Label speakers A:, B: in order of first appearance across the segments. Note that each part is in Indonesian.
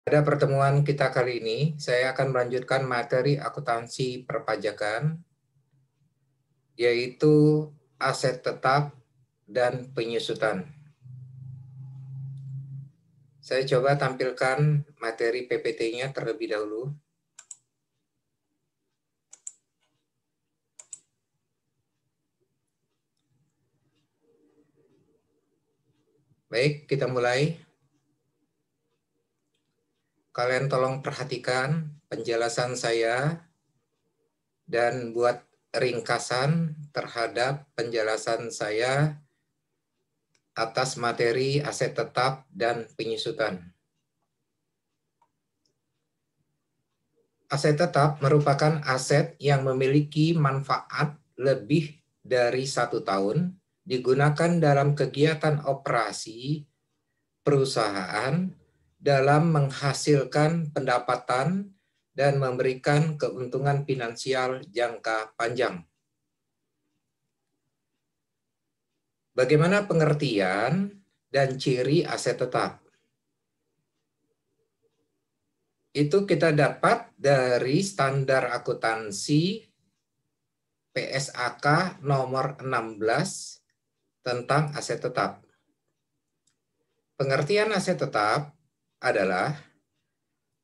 A: Pada pertemuan kita kali ini, saya akan melanjutkan materi akuntansi perpajakan, yaitu aset tetap dan penyusutan. Saya coba tampilkan materi PPT-nya terlebih dahulu. Baik, kita mulai. Kalian tolong perhatikan penjelasan saya dan buat ringkasan terhadap penjelasan saya atas materi aset tetap dan penyusutan. Aset tetap merupakan aset yang memiliki manfaat lebih dari 1 tahun, digunakan dalam kegiatan operasi perusahaan dalam menghasilkan pendapatan dan memberikan keuntungan finansial jangka panjang. Bagaimana pengertian dan ciri aset tetap? Itu kita dapat dari standar akuntansi PSAK nomor 16 tentang aset tetap. Pengertian aset tetap adalah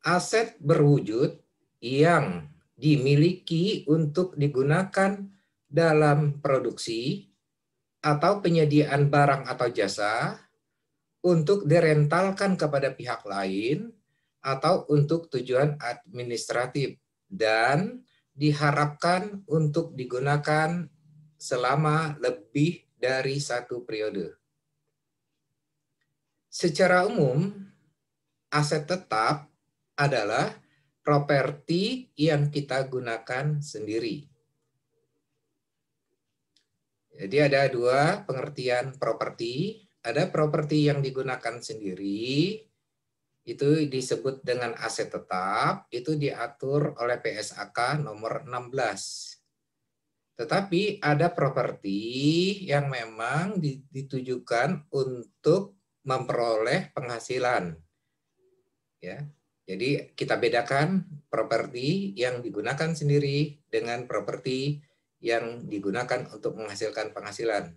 A: aset berwujud yang dimiliki untuk digunakan dalam produksi atau penyediaan barang atau jasa untuk direntalkan kepada pihak lain atau untuk tujuan administratif dan diharapkan untuk digunakan selama lebih dari 1 periode. Secara umum, aset tetap adalah properti yang kita gunakan sendiri. Jadi ada 2 pengertian properti. Ada properti yang digunakan sendiri, itu disebut dengan aset tetap, itu diatur oleh PSAK nomor 16. Tetapi ada properti yang memang ditujukan untuk memperoleh penghasilan. Ya. Jadi kita bedakan properti yang digunakan sendiri dengan properti yang digunakan untuk menghasilkan penghasilan.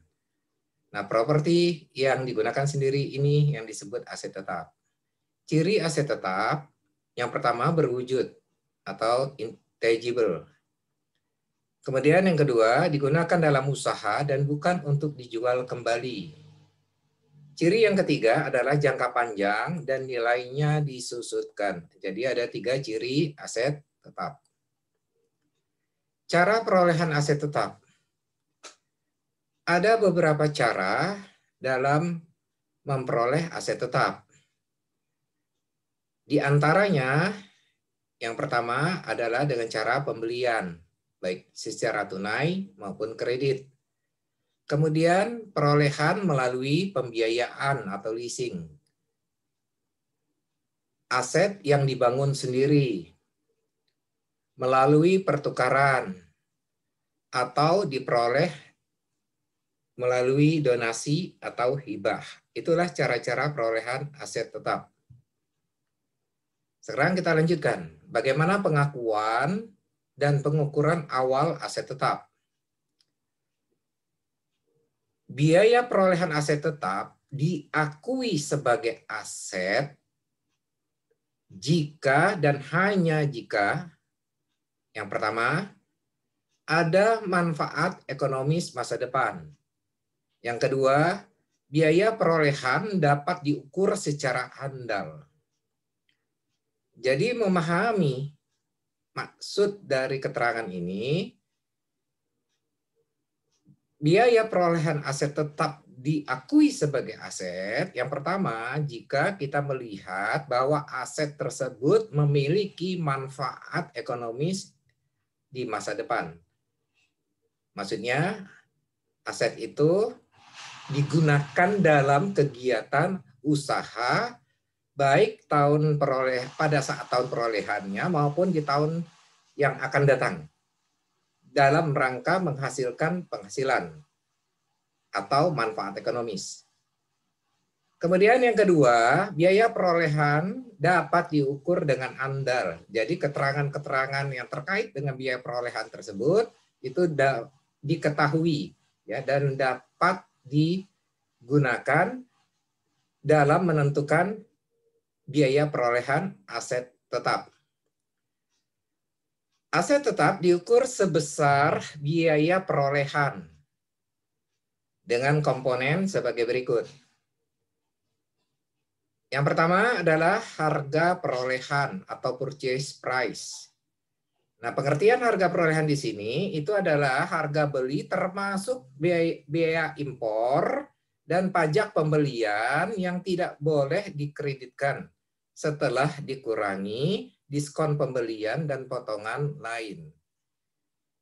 A: Nah, properti yang digunakan sendiri ini yang disebut aset tetap. Ciri aset tetap yang pertama berwujud atau intangible. Kemudian yang kedua digunakan dalam usaha dan bukan untuk dijual kembali. Ciri yang ketiga adalah jangka panjang dan nilainya disusutkan. Jadi ada 3 ciri aset tetap. Cara perolehan aset tetap. Ada beberapa cara dalam memperoleh aset tetap. Di antaranya, yang pertama adalah dengan cara pembelian, baik secara tunai maupun kredit. Kemudian perolehan melalui pembiayaan atau leasing. Aset yang dibangun sendiri melalui pertukaran atau diperoleh melalui donasi atau hibah. Itulah cara-cara perolehan aset tetap. Sekarang kita lanjutkan. Bagaimana pengakuan dan pengukuran awal aset tetap? Biaya perolehan aset tetap diakui sebagai aset jika dan hanya jika yang pertama ada manfaat ekonomis masa depan. Yang kedua, biaya perolehan dapat diukur secara handal. Jadi memahami maksud dari keterangan ini, biaya perolehan aset tetap diakui sebagai aset. Yang pertama, jika kita melihat bahwa aset tersebut memiliki manfaat ekonomis di masa depan. Maksudnya, aset itu digunakan dalam kegiatan usaha baik pada saat tahun perolehannya maupun di tahun yang akan datang dalam rangka menghasilkan penghasilan. atau manfaat ekonomis. Kemudian yang kedua, biaya perolehan dapat diukur dengan andal. Jadi keterangan-keterangan yang terkait dengan biaya perolehan tersebut itu diketahui ya, dan dapat digunakan dalam menentukan biaya perolehan aset tetap. Aset tetap diukur sebesar biaya perolehan dengan komponen sebagai berikut. Yang pertama adalah harga perolehan atau purchase price. Nah, pengertian harga perolehan di sini itu adalah harga beli termasuk biaya impor dan pajak pembelian yang tidak boleh dikreditkan setelah dikurangi diskon pembelian dan potongan lain.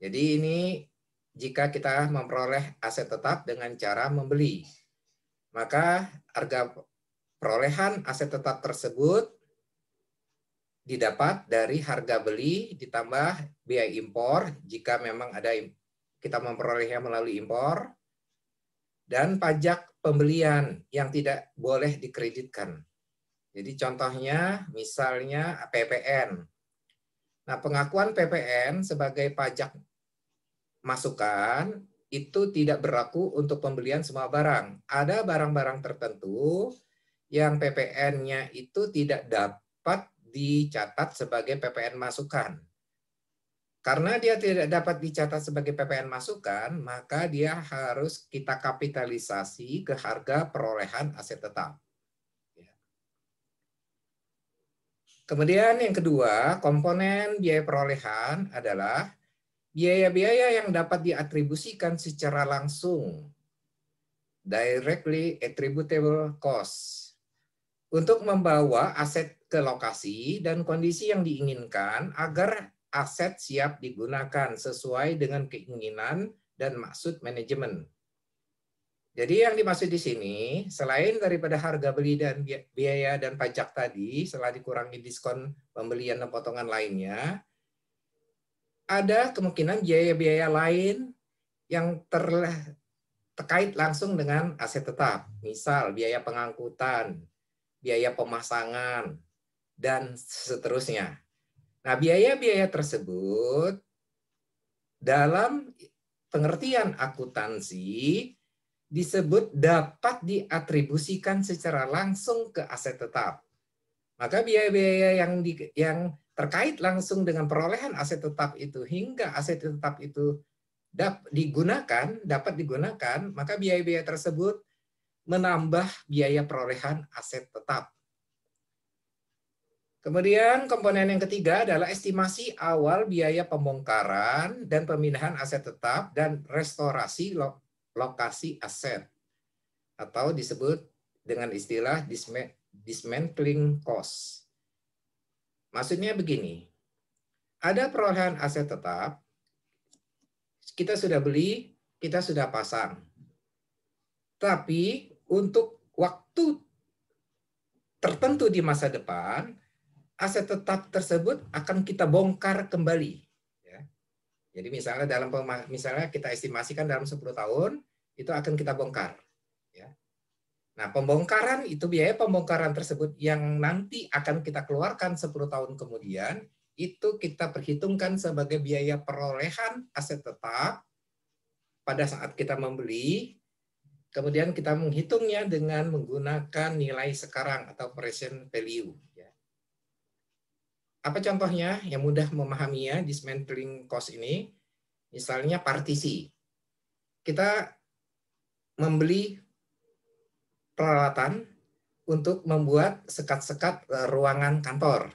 A: Jadi ini jika kita memperoleh aset tetap dengan cara membeli, maka harga perolehan aset tetap tersebut didapat dari harga beli ditambah biaya impor jika memang ada kita memperolehnya melalui impor, dan pajak pembelian yang tidak boleh dikreditkan. Jadi contohnya misalnya PPN. Nah, pengakuan PPN sebagai pajak masukan itu tidak berlaku untuk pembelian semua barang. Ada barang-barang tertentu yang PPN-nya itu tidak dapat dicatat sebagai PPN masukan. Karena dia tidak dapat dicatat sebagai PPN masukan, maka dia harus kita kapitalisasi ke harga perolehan aset tetap. Kemudian yang kedua, komponen biaya perolehan adalah biaya-biaya yang dapat diatribusikan secara langsung, directly attributable cost, untuk membawa aset ke lokasi dan kondisi yang diinginkan agar aset siap digunakan sesuai dengan keinginan dan maksud manajemen. Jadi yang dimaksud di sini, selain daripada harga beli dan biaya dan pajak tadi, setelah dikurangi diskon pembelian dan potongan lainnya, ada kemungkinan biaya-biaya lain yang terkait langsung dengan aset tetap. Misal biaya pengangkutan, biaya pemasangan, dan seterusnya. Nah, biaya-biaya tersebut dalam pengertian akuntansi disebut dapat diatribusikan secara langsung ke aset tetap. Maka biaya-biaya yang terkait langsung dengan perolehan aset tetap itu hingga aset tetap itu dapat digunakan, maka biaya-biaya tersebut menambah biaya perolehan aset tetap. Kemudian komponen yang ketiga adalah estimasi awal biaya pembongkaran dan pemindahan aset tetap dan restorasi lokasi aset, atau disebut dengan istilah dismantling cost. Maksudnya begini, ada perolehan aset tetap, kita sudah beli, kita sudah pasang. Tapi untuk waktu tertentu di masa depan, aset tetap tersebut akan kita bongkar kembali. Ya. Jadi misalnya kita estimasikan dalam 10 tahun, itu akan kita bongkar. Ya. Nah, pembongkaran itu biaya pembongkaran tersebut yang nanti akan kita keluarkan 10 tahun kemudian, itu kita perhitungkan sebagai biaya perolehan aset tetap pada saat kita membeli, kemudian kita menghitungnya dengan menggunakan nilai sekarang atau present value. Apa contohnya yang mudah memahaminya dismantling cost ini? Misalnya partisi. Kita membeli peralatan untuk membuat sekat-sekat ruangan kantor.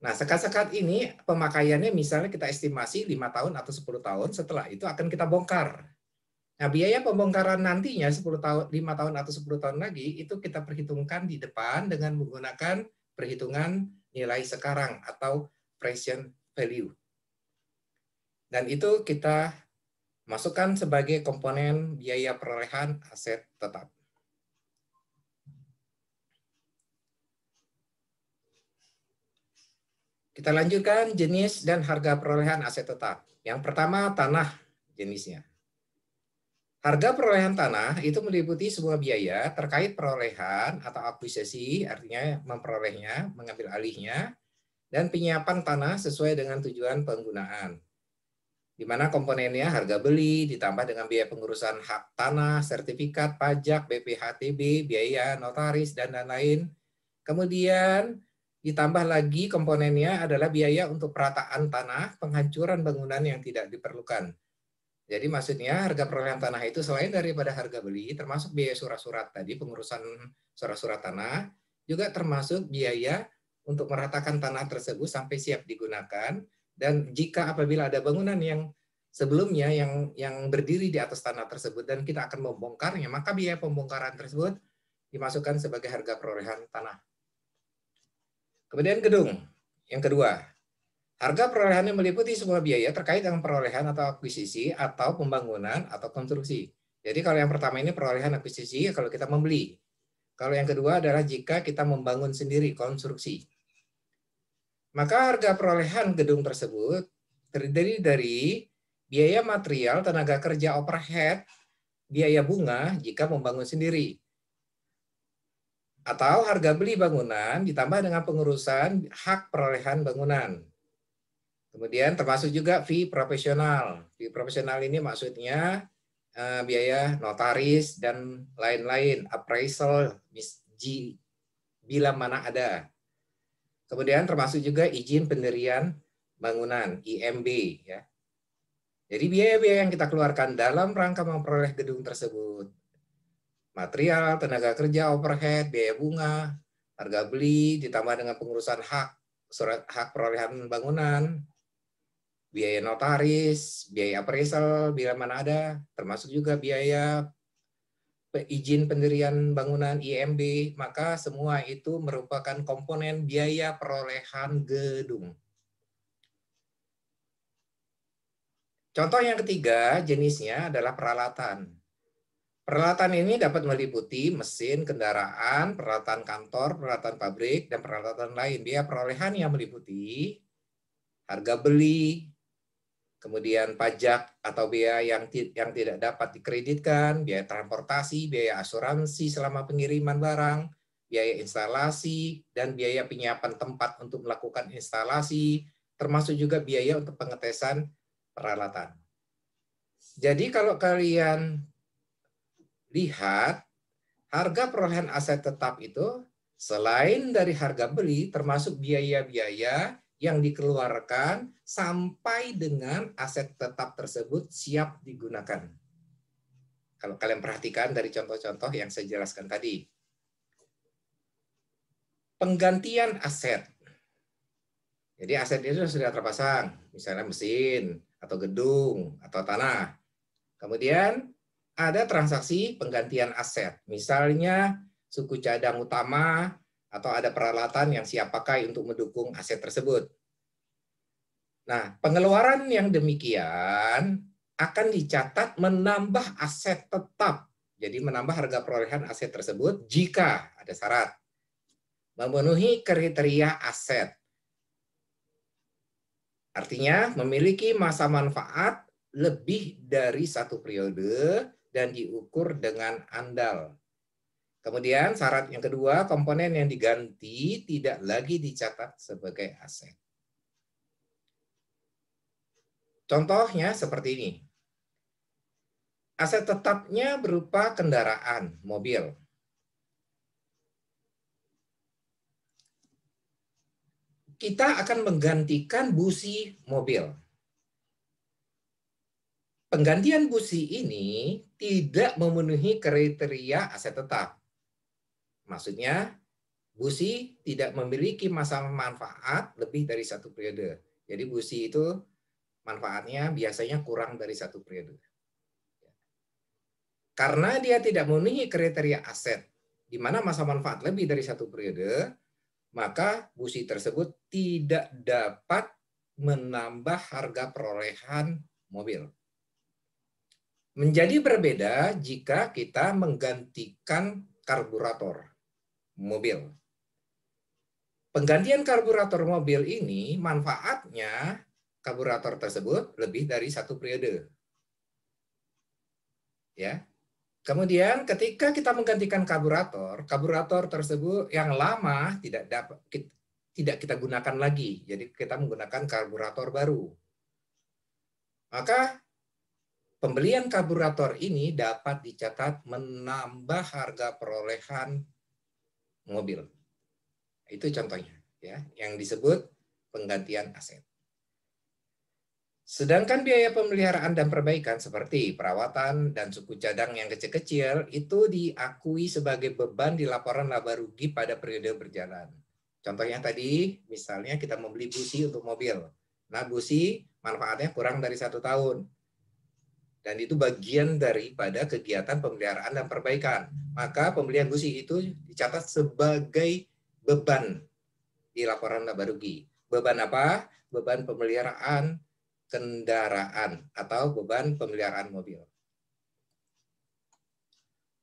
A: Nah, sekat-sekat ini pemakaiannya misalnya kita estimasi 5 tahun atau 10 tahun, setelah itu akan kita bongkar. Nah, biaya pembongkaran nantinya 10 tahun, 5 tahun atau 10 tahun lagi itu kita perhitungkan di depan dengan menggunakan perhitungan nilai sekarang atau present value. Dan itu kita masukkan sebagai komponen biaya perolehan aset tetap. Kita lanjutkan jenis dan harga perolehan aset tetap. Yang pertama, tanah jenisnya. Harga perolehan tanah itu meliputi semua biaya terkait perolehan atau akuisisi, artinya memperolehnya, mengambil alihnya, dan penyiapan tanah sesuai dengan tujuan penggunaan. Di mana komponennya harga beli, ditambah dengan biaya pengurusan hak tanah, sertifikat, pajak, BPHTB, biaya notaris, dan lain-lain. Kemudian ditambah lagi komponennya adalah biaya untuk perataan tanah, penghancuran bangunan yang tidak diperlukan. Jadi maksudnya harga perolehan tanah itu selain daripada harga beli, termasuk biaya surat-surat tadi, pengurusan surat-surat tanah, juga termasuk biaya untuk meratakan tanah tersebut sampai siap digunakan. Dan jika apabila ada bangunan yang sebelumnya yang berdiri di atas tanah tersebut dan kita akan membongkarnya, maka biaya pembongkaran tersebut dimasukkan sebagai harga perolehan tanah. Kemudian gedung, yang kedua. Harga perolehannya meliputi semua biaya terkait dengan perolehan atau akuisisi atau pembangunan atau konstruksi. Jadi kalau yang pertama ini perolehan akuisisi kalau kita membeli. Kalau yang kedua adalah jika kita membangun sendiri konstruksi. Maka harga perolehan gedung tersebut terdiri dari biaya material, tenaga kerja overhead, biaya bunga jika membangun sendiri. Atau harga beli bangunan ditambah dengan pengurusan hak perolehan bangunan. Kemudian termasuk juga fee profesional. Fee profesional ini maksudnya biaya notaris dan lain-lain, appraisal bila mana ada. Kemudian termasuk juga izin pendirian bangunan, IMB. Ya. Jadi biaya-biaya yang kita keluarkan dalam rangka memperoleh gedung tersebut. Material, tenaga kerja, overhead, biaya bunga, harga beli, ditambah dengan pengurusan hak perolehan bangunan, biaya notaris, biaya appraisal bila mana ada, termasuk juga biaya izin pendirian bangunan IMB, maka semua itu merupakan komponen biaya perolehan gedung. Contoh yang ketiga jenisnya adalah peralatan. Peralatan ini dapat meliputi mesin, kendaraan, peralatan kantor, peralatan pabrik, dan peralatan lain. Biaya perolehan yang meliputi harga beli, kemudian pajak atau biaya yang tidak dapat dikreditkan, biaya transportasi, biaya asuransi selama pengiriman barang, biaya instalasi, dan biaya penyiapan tempat untuk melakukan instalasi, termasuk juga biaya untuk pengetesan peralatan. Jadi kalau kalian lihat, harga perolehan aset tetap itu selain dari harga beli, termasuk biaya-biaya yang dikeluarkan sampai dengan aset tetap tersebut siap digunakan. Kalau kalian perhatikan dari contoh-contoh yang saya jelaskan tadi. Penggantian aset. Jadi aset itu sudah terpasang, misalnya mesin, atau gedung, atau tanah. Kemudian ada transaksi penggantian aset. Misalnya suku cadang utama, atau ada peralatan yang siap pakai untuk mendukung aset tersebut. Nah, pengeluaran yang demikian akan dicatat menambah aset tetap. Jadi menambah harga perolehan aset tersebut jika ada syarat. Memenuhi kriteria aset. Artinya memiliki masa manfaat lebih dari 1 periode dan diukur dengan andal. Kemudian syarat yang kedua, komponen yang diganti tidak lagi dicatat sebagai aset. Contohnya seperti ini. Aset tetapnya berupa kendaraan, mobil. Kita akan menggantikan busi mobil. Penggantian busi ini tidak memenuhi kriteria aset tetap. Maksudnya, busi tidak memiliki masa manfaat lebih dari 1 periode. Jadi busi itu manfaatnya biasanya kurang dari 1 periode. Karena dia tidak memenuhi kriteria aset, di mana masa manfaat lebih dari 1 periode, maka busi tersebut tidak dapat menambah harga perolehan mobil. Menjadi berbeda jika kita menggantikan karburator mobil. Penggantian karburator mobil ini manfaatnya karburator tersebut lebih dari 1 periode. Ya. Kemudian ketika kita menggantikan karburator tersebut yang lama tidak kita gunakan lagi. Jadi kita menggunakan karburator baru. Maka pembelian karburator ini dapat dicatat menambah harga perolehan mobil. Itu contohnya, ya, yang disebut penggantian aset. Sedangkan biaya pemeliharaan dan perbaikan seperti perawatan dan suku cadang yang kecil-kecil itu diakui sebagai beban di laporan laba rugi pada periode berjalan. Contohnya tadi, misalnya kita membeli busi untuk mobil. Nah, busi manfaatnya kurang dari 1 tahun. Dan itu bagian daripada kegiatan pemeliharaan dan perbaikan. Maka pembelian busi itu dicatat sebagai beban di laporan laba rugi. Beban apa? Beban pemeliharaan kendaraan atau beban pemeliharaan mobil.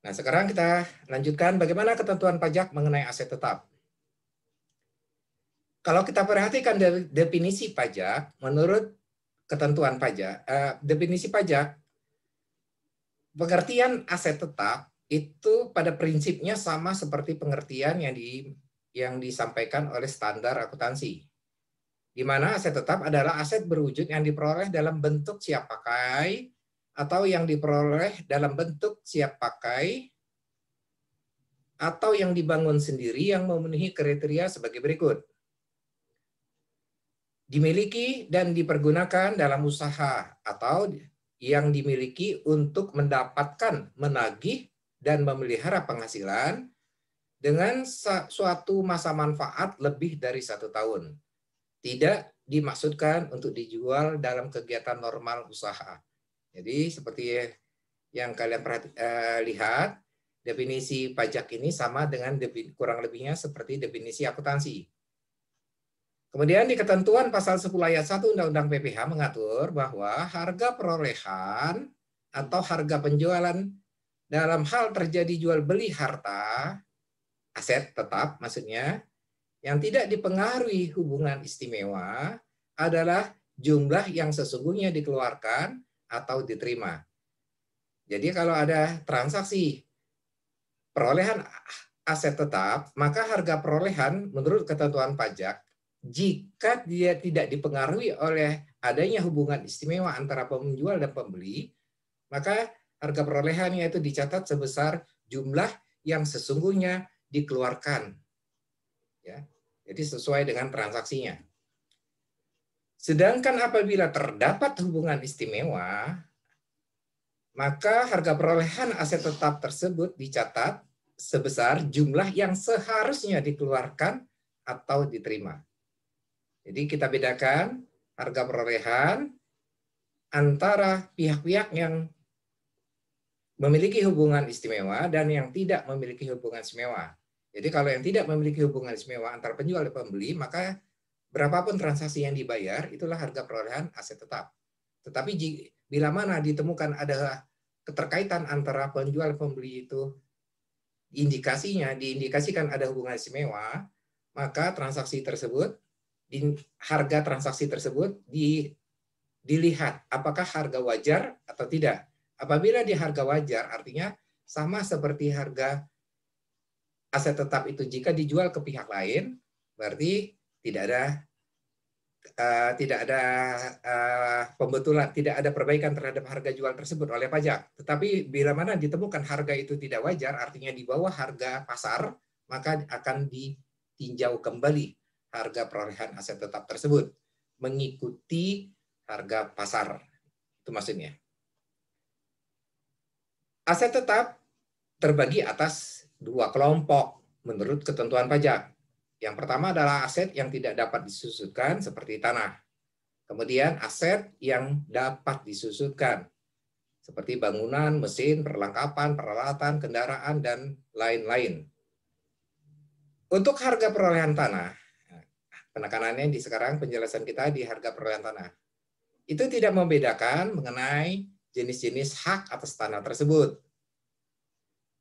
A: Nah, sekarang kita lanjutkan bagaimana ketentuan pajak mengenai aset tetap. Kalau kita perhatikan dari definisi pajak, menurut ketentuan pajak, definisi pajak, pengertian aset tetap itu pada prinsipnya sama seperti pengertian yang disampaikan oleh standar akuntansi, di mana aset tetap adalah aset berwujud yang diperoleh dalam bentuk siap pakai atau yang diperoleh dalam bentuk siap pakai atau yang dibangun sendiri yang memenuhi kriteria sebagai berikut. Dimiliki dan dipergunakan dalam usaha atau yang dimiliki untuk mendapatkan, menagih, dan memelihara penghasilan dengan suatu masa manfaat lebih dari 1 tahun. Tidak dimaksudkan untuk dijual dalam kegiatan normal usaha. Jadi seperti yang kalian lihat, definisi pajak ini sama dengan kurang lebihnya seperti definisi akuntansi. Kemudian di ketentuan pasal 10 ayat 1 Undang-Undang PPH mengatur bahwa harga perolehan atau harga penjualan dalam hal terjadi jual beli harta, aset tetap maksudnya, yang tidak dipengaruhi hubungan istimewa adalah jumlah yang sesungguhnya dikeluarkan atau diterima. Jadi kalau ada transaksi perolehan aset tetap, maka harga perolehan menurut ketentuan pajak, jika dia tidak dipengaruhi oleh adanya hubungan istimewa antara penjual dan pembeli, maka harga perolehannya itu dicatat sebesar jumlah yang sesungguhnya dikeluarkan. Ya, jadi sesuai dengan transaksinya. Sedangkan apabila terdapat hubungan istimewa, maka harga perolehan aset tetap tersebut dicatat sebesar jumlah yang seharusnya dikeluarkan atau diterima. Jadi kita bedakan harga perolehan antara pihak-pihak yang memiliki hubungan istimewa dan yang tidak memiliki hubungan istimewa. Jadi kalau yang tidak memiliki hubungan istimewa antara penjual dan pembeli, maka berapapun transaksi yang dibayar, itulah harga perolehan aset tetap. Tetapi bila mana ditemukan ada keterkaitan antara penjual dan pembeli itu, diindikasikan ada hubungan istimewa, maka transaksi tersebut, harga transaksi tersebut dilihat apakah harga wajar atau tidak. Apabila di harga wajar, artinya sama seperti harga aset tetap itu jika dijual ke pihak lain, berarti tidak ada pembetulan, tidak ada perbaikan terhadap harga jual tersebut oleh pajak. Tetapi bila mana ditemukan harga itu tidak wajar, artinya di bawah harga pasar, maka akan ditinjau kembali harga perolehan aset tetap tersebut mengikuti harga pasar. Itu maksudnya. Aset tetap terbagi atas 2 kelompok menurut ketentuan pajak. Yang pertama adalah aset yang tidak dapat disusutkan seperti tanah. Kemudian aset yang dapat disusutkan seperti bangunan, mesin, perlengkapan, peralatan, kendaraan, dan lain-lain. Untuk harga perolehan tanah, penekanannya di sekarang penjelasan kita di harga perolehan tanah. Itu tidak membedakan mengenai jenis-jenis hak atas tanah tersebut.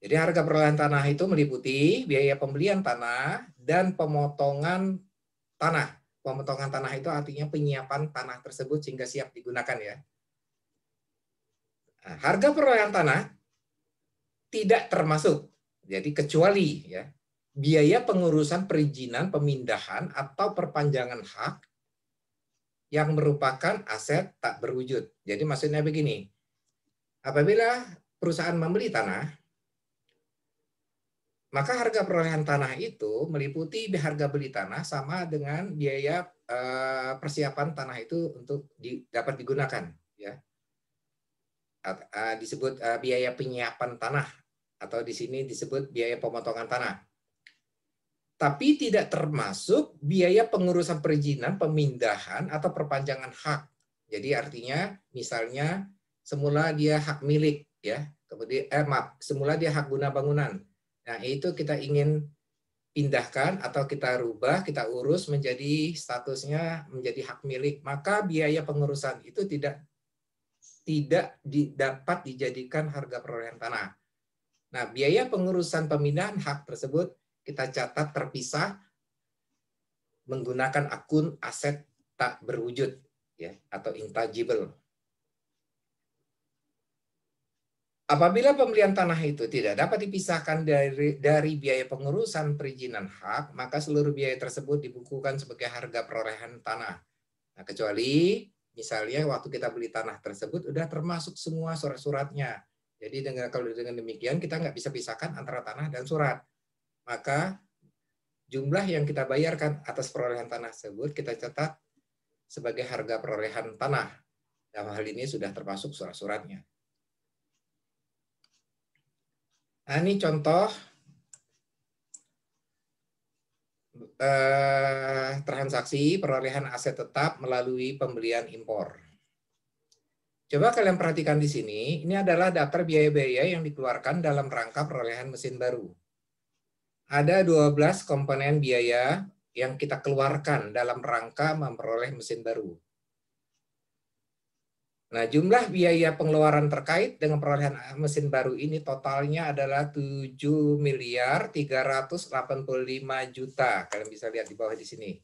A: Jadi harga perolehan tanah itu meliputi biaya pembelian tanah dan pemotongan tanah. Pemotongan tanah itu artinya penyiapan tanah tersebut sehingga siap digunakan ya. Nah, harga perolehan tanah tidak termasuk. Jadi kecuali ya biaya pengurusan perizinan pemindahan atau perpanjangan hak yang merupakan aset tak berwujud. Jadi maksudnya begini, apabila perusahaan membeli tanah, maka harga perolehan tanah itu meliputi harga beli tanah sama dengan biaya persiapan tanah itu untuk dapat digunakan, ya. Disebut biaya penyiapan tanah atau di sini disebut biaya pemotongan tanah. Tapi tidak termasuk biaya pengurusan perizinan, pemindahan atau perpanjangan hak. Jadi artinya misalnya semula dia hak milik, ya, kemudian semula dia hak guna bangunan. Nah, itu kita ingin pindahkan atau kita rubah, kita urus menjadi statusnya menjadi hak milik, maka biaya pengurusan itu tidak dapat dijadikan harga perolehan tanah. Nah, biaya pengurusan pemindahan hak tersebut kita catat terpisah menggunakan akun aset tak berwujud, ya, atau intangible. Apabila pembelian tanah itu tidak dapat dipisahkan dari biaya pengurusan perizinan hak, maka seluruh biaya tersebut dibukukan sebagai harga perolehan tanah. Nah, kecuali misalnya waktu kita beli tanah tersebut udah termasuk semua surat-suratnya. Jadi kalau dengan demikian kita nggak bisa pisahkan antara tanah dan surat. Maka jumlah yang kita bayarkan atas perolehan tanah tersebut kita catat sebagai harga perolehan tanah. Dalam hal ini sudah termasuk surat-suratnya. Nah, ini contoh transaksi perolehan aset tetap melalui pembelian impor. Coba kalian perhatikan di sini, ini adalah daftar biaya-biaya yang dikeluarkan dalam rangka perolehan mesin baru. Ada 12 komponen biaya yang kita keluarkan dalam rangka memperoleh mesin baru. Nah, jumlah biaya pengeluaran terkait dengan perolehan mesin baru ini totalnya adalah 7.385.000.000. Kalian bisa lihat di bawah di sini.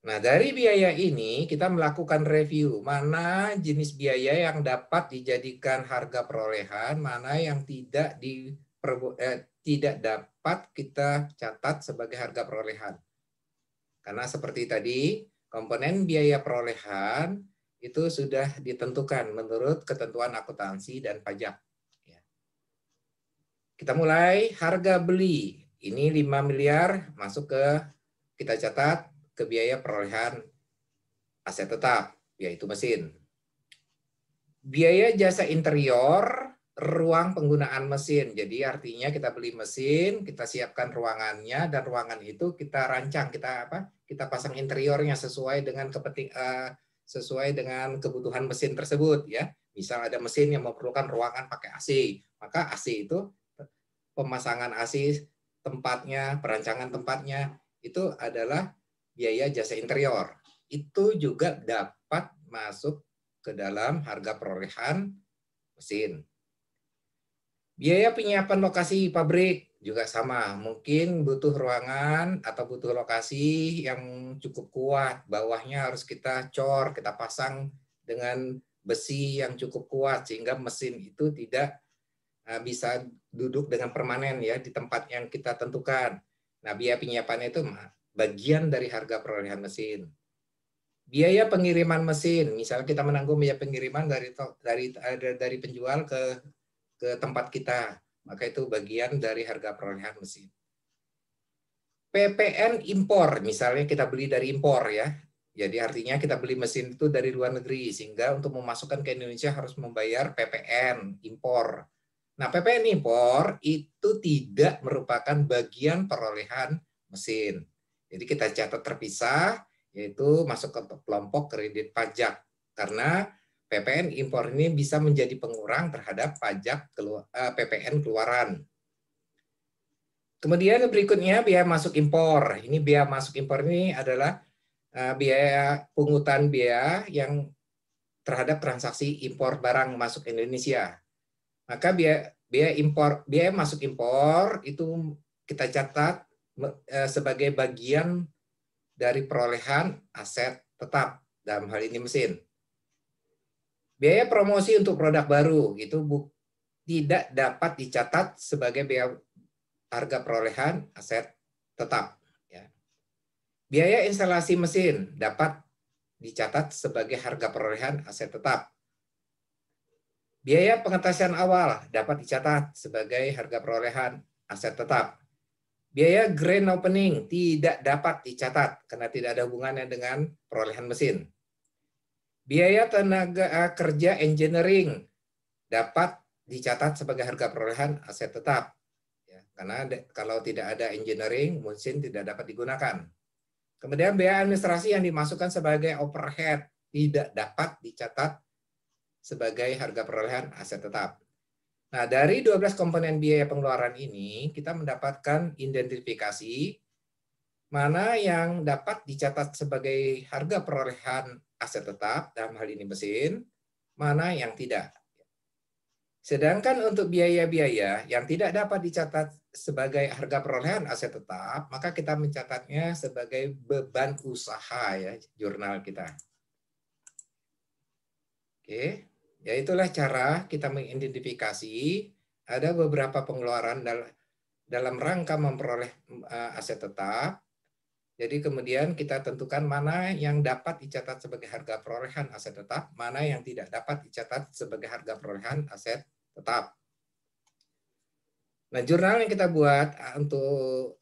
A: Nah, dari biaya ini kita melakukan review mana jenis biaya yang dapat dijadikan harga perolehan, mana yang tidak dapat kita catat sebagai harga perolehan. Karena seperti tadi, komponen biaya perolehan itu sudah ditentukan menurut ketentuan akuntansi dan pajak. Kita mulai harga beli. Ini 5 miliar masuk kita catat ke biaya perolehan aset tetap, yaitu mesin. Biaya jasa interior, ruang penggunaan mesin. Jadi artinya kita beli mesin, kita siapkan ruangannya, dan ruangan itu kita rancang, kita pasang interiornya sesuai dengan kebutuhan mesin tersebut, ya. Misal ada mesin yang memerlukan ruangan pakai AC, maka AC itu pemasangan AC tempatnya, perancangan tempatnya itu adalah biaya jasa interior. Itu juga dapat masuk ke dalam harga perolehan mesin. Biaya penyiapan lokasi pabrik juga sama. Mungkin butuh ruangan atau butuh lokasi yang cukup kuat. Bawahnya harus kita cor, kita pasang dengan besi yang cukup kuat sehingga mesin itu tidak bisa duduk dengan permanen, ya, di tempat yang kita tentukan. Nah, biaya penyiapannya itu bagian dari harga perolehan mesin. Biaya pengiriman mesin, misalnya kita menanggung biaya pengiriman dari penjual ke tempat kita, maka itu bagian dari harga perolehan mesin. PPN impor, misalnya kita beli dari impor, ya. Jadi artinya kita beli mesin itu dari luar negeri, sehingga untuk memasukkan ke Indonesia harus membayar PPN impor. Nah, PPN impor itu tidak merupakan bagian perolehan mesin. Jadi kita catat terpisah, yaitu masuk ke kelompok kredit pajak. Karena PPN impor ini bisa menjadi pengurang terhadap pajak PPN keluaran. Kemudian berikutnya biaya masuk impor. Ini biaya masuk impor ini adalah biaya pungutan biaya yang terhadap transaksi impor barang masuk Indonesia. Maka biaya masuk impor itu kita catat sebagai bagian dari perolehan aset tetap, dalam hal ini mesin. Biaya promosi untuk produk baru itu tidak dapat dicatat sebagai biaya harga perolehan aset tetap. Ya. Biaya instalasi mesin dapat dicatat sebagai harga perolehan aset tetap. Biaya pengetesan awal dapat dicatat sebagai harga perolehan aset tetap. Biaya grand opening tidak dapat dicatat karena tidak ada hubungannya dengan perolehan mesin. Biaya tenaga kerja engineering dapat dicatat sebagai harga perolehan aset tetap. Ya, karena kalau tidak ada engineering, mesin tidak dapat digunakan. Kemudian biaya administrasi yang dimasukkan sebagai overhead tidak dapat dicatat sebagai harga perolehan aset tetap. Nah, dari 12 komponen biaya pengeluaran ini, kita mendapatkan identifikasi mana yang dapat dicatat sebagai harga perolehan aset tetap, dalam hal ini mesin, mana yang tidak. Sedangkan untuk biaya-biaya yang tidak dapat dicatat sebagai harga perolehan aset tetap, maka kita mencatatnya sebagai beban usaha ya, jurnal kita. Oke, ya itulah cara kita mengidentifikasi ada beberapa pengeluaran dalam rangka memperoleh aset tetap. Jadi kemudian kita tentukan mana yang dapat dicatat sebagai harga perolehan aset tetap, mana yang tidak dapat dicatat sebagai harga perolehan aset tetap. Nah, jurnal yang kita buat untuk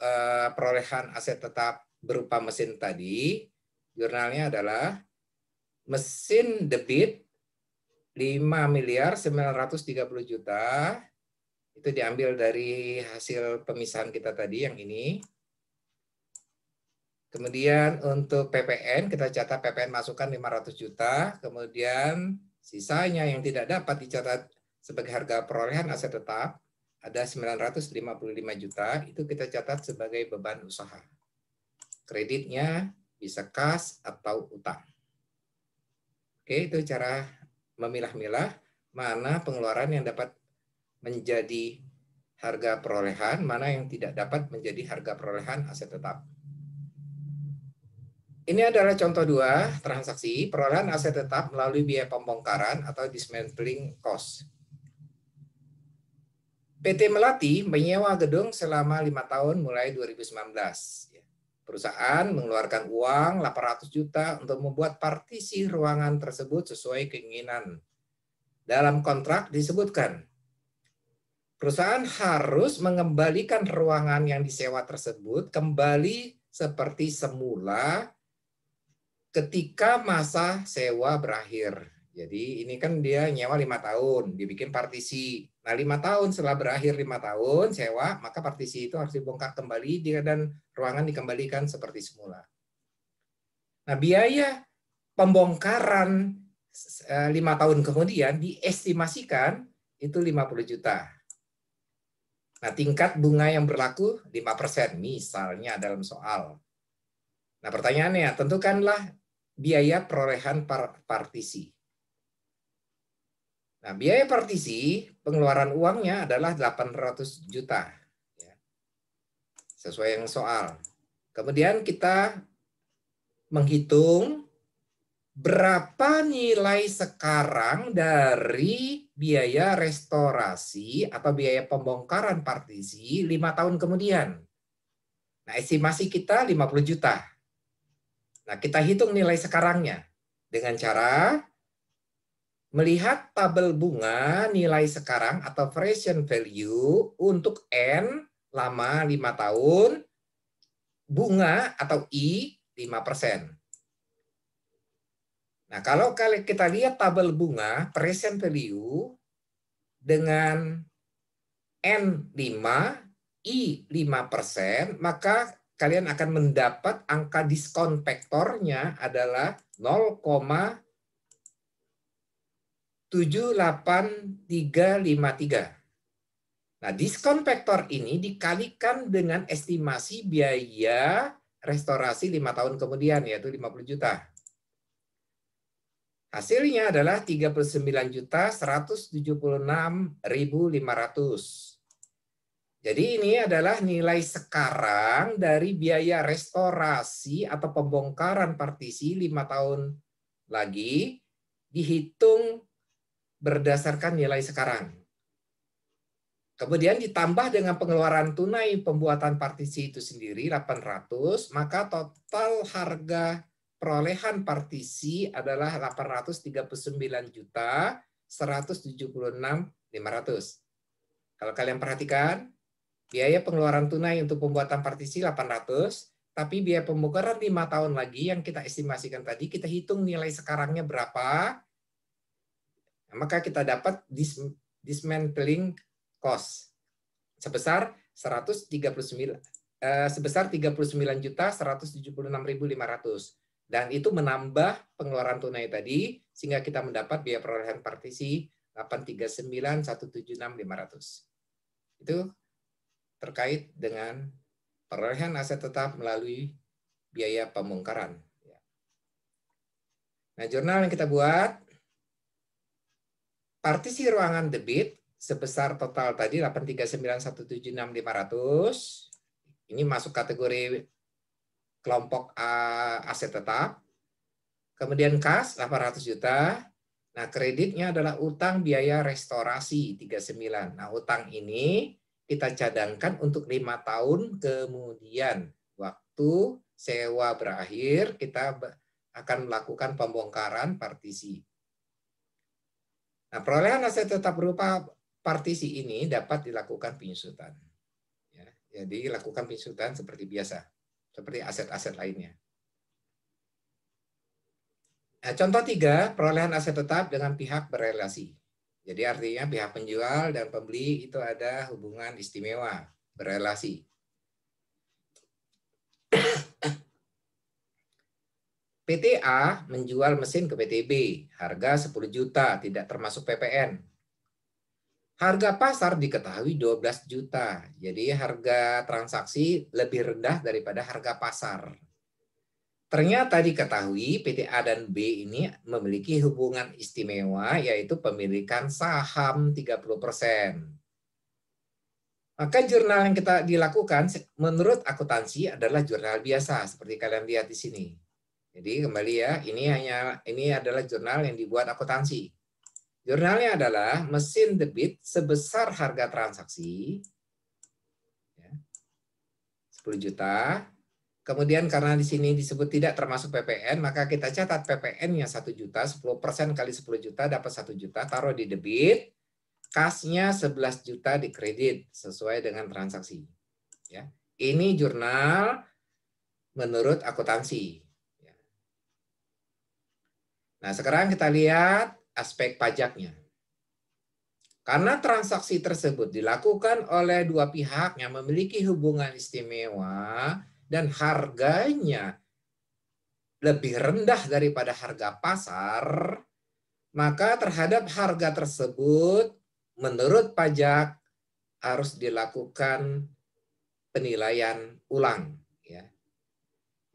A: perolehan aset tetap berupa mesin tadi, jurnalnya adalah mesin debit 5.930.000.000, itu diambil dari hasil pemisahan kita tadi yang ini. Kemudian untuk PPN, kita catat PPN masukan 500 juta. Kemudian sisanya yang tidak dapat dicatat sebagai harga perolehan aset tetap, ada 955 juta, itu kita catat sebagai beban usaha. Kreditnya bisa kas atau utang. Oke, itu cara memilah-milah mana pengeluaran yang dapat menjadi harga perolehan, mana yang tidak dapat menjadi harga perolehan aset tetap. Ini adalah contoh 2 transaksi perolehan aset tetap melalui biaya pembongkaran atau dismantling cost. PT Melati menyewa gedung selama 5 tahun mulai 2019. Perusahaan mengeluarkan uang 800 juta untuk membuat partisi ruangan tersebut sesuai keinginan. Dalam kontrak disebutkan, perusahaan harus mengembalikan ruangan yang disewa tersebut kembali seperti semula ketika masa sewa berakhir. Jadi ini kan dia nyewa 5 tahun, dibikin partisi. Nah 5 tahun setelah berakhir 5 tahun sewa, maka partisi itu harus dibongkar kembali dan ruangan dikembalikan seperti semula. Nah biaya pembongkaran 5 tahun kemudian diestimasikan itu 50 juta. Nah tingkat bunga yang berlaku 5% misalnya dalam soal. Nah pertanyaannya, tentukanlah biaya perolehan partisi. Nah, biaya partisi, pengeluaran uangnya adalah 800 juta. Sesuai yang soal. Kemudian kita menghitung berapa nilai sekarang dari biaya restorasi atau biaya pembongkaran partisi 5 tahun kemudian. Nah, estimasi kita 50 juta. Nah, kita hitung nilai sekarangnya dengan cara melihat tabel bunga nilai sekarang atau present value untuk N lama 5 tahun, bunga atau I 5%. Nah, kalau kita lihat tabel bunga present value dengan N5, I 5%, maka kalian akan mendapat angka diskon faktornya adalah 0,78353. Nah, diskon faktor ini dikalikan dengan estimasi biaya restorasi 5 tahun kemudian, yaitu 50 juta. Hasilnya adalah 39.176.500. Jadi ini adalah nilai sekarang dari biaya restorasi atau pembongkaran partisi 5 tahun lagi, dihitung berdasarkan nilai sekarang. Kemudian ditambah dengan pengeluaran tunai pembuatan partisi itu sendiri 800, maka total harga perolehan partisi adalah 839.176.500. Kalau kalian perhatikan, biaya pengeluaran tunai untuk pembuatan partisi 800, tapi biaya pembukaran 5 tahun lagi yang kita estimasikan tadi, kita hitung nilai sekarangnya berapa, maka kita dapat dismantling cost sebesar 39.176.500, dan itu menambah pengeluaran tunai tadi sehingga kita mendapat biaya perolehan partisi 839.176.500. Itu terkait dengan perolehan aset tetap melalui biaya pembongkaran. Nah, jurnal yang kita buat, partisi ruangan debit sebesar total tadi 839.176.500. Ini masuk kategori kelompok aset tetap. Kemudian kas 800 juta. Nah, kreditnya adalah utang biaya restorasi 39. Nah, utang ini kita cadangkan untuk 5 tahun kemudian. Waktu sewa berakhir, kita akan melakukan pembongkaran partisi. Nah, perolehan aset tetap berupa partisi ini dapat dilakukan penyusutan. Ya, jadi lakukan penyusutan seperti biasa, seperti aset-aset lainnya. Nah, contoh 3, perolehan aset tetap dengan pihak berelasi. Jadi artinya pihak penjual dan pembeli itu ada hubungan istimewa, berelasi. PT A menjual mesin ke PT B, harga 10 juta, tidak termasuk PPN. Harga pasar diketahui 12 juta, jadi harga transaksi lebih rendah daripada harga pasar. Ternyata diketahui PT A dan B ini memiliki hubungan istimewa, yaitu pemilikan saham 30%. Maka jurnal yang kita dilakukan menurut akuntansi adalah jurnal biasa, seperti kalian lihat di sini. Jadi kembali ya, ini adalah jurnal yang dibuat akuntansi. Jurnalnya adalah mesin debit sebesar harga transaksi 10 juta. Kemudian karena di sini disebut tidak termasuk PPN, maka kita catat PPN-nya 1 juta, 10% kali 10 juta dapat 1 juta, taruh di debit, kasnya 11 juta di kredit sesuai dengan transaksi. Ya. Ini jurnal menurut akuntansi. Nah, sekarang kita lihat aspek pajaknya. Karena transaksi tersebut dilakukan oleh dua pihak yang memiliki hubungan istimewa dan harganya lebih rendah daripada harga pasar, maka terhadap harga tersebut menurut pajak harus dilakukan penilaian ulang. Ya.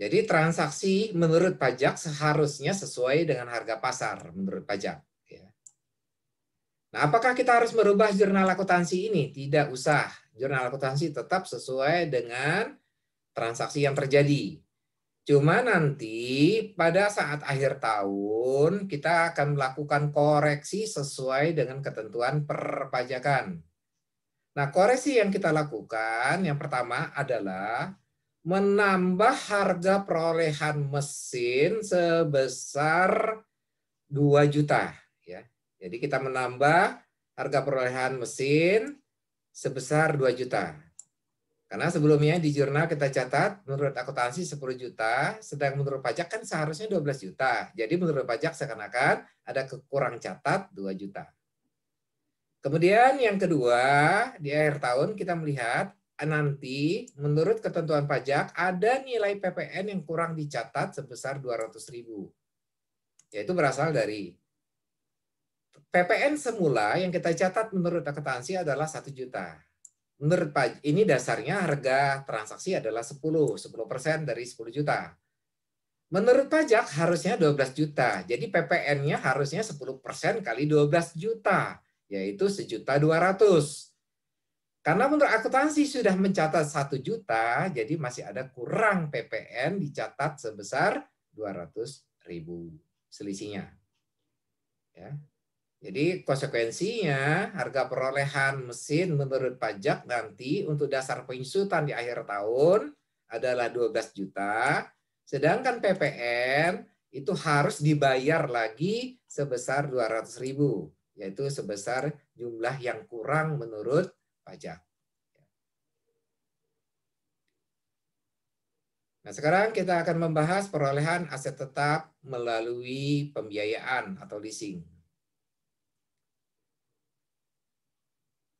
A: Jadi transaksi menurut pajak seharusnya sesuai dengan harga pasar menurut pajak. Nah, apakah kita harus merubah jurnal akuntansi ini? Tidak usah. Jurnal akuntansi tetap sesuai dengan transaksi yang terjadi. Cuma nanti pada saat akhir tahun kita akan melakukan koreksi sesuai dengan ketentuan perpajakan. Nah, koreksi yang kita lakukan yang pertama adalah menambah harga perolehan mesin sebesar 2 juta. Jadi kita menambah harga perolehan mesin sebesar 2 juta. Karena sebelumnya di jurnal kita catat menurut akuntansi 10 juta, sedang menurut pajak kan seharusnya 12 juta. Jadi menurut pajak seakan-akan ada kekurang catat 2 juta. Kemudian yang kedua, di akhir tahun kita melihat nanti menurut ketentuan pajak ada nilai PPN yang kurang dicatat sebesar 200.000. Yaitu berasal dari PPN semula yang kita catat menurut akuntansi adalah 1 juta. Menurut pajak, ini dasarnya harga transaksi adalah 10% dari 10 juta. Menurut pajak harusnya 12 juta. Jadi PPN-nya harusnya 10% kali 12 juta, yaitu 1.200.000. Karena menurut akuntansi sudah mencatat 1 juta, jadi masih ada kurang PPN dicatat sebesar 200.000 selisihnya. Ya. Jadi konsekuensinya harga perolehan mesin menurut pajak nanti untuk dasar penyusutan di akhir tahun adalah 12 juta, sedangkan PPN itu harus dibayar lagi sebesar 200.000, yaitu sebesar jumlah yang kurang menurut pajak. Nah, sekarang kita akan membahas perolehan aset tetap melalui pembiayaan atau leasing.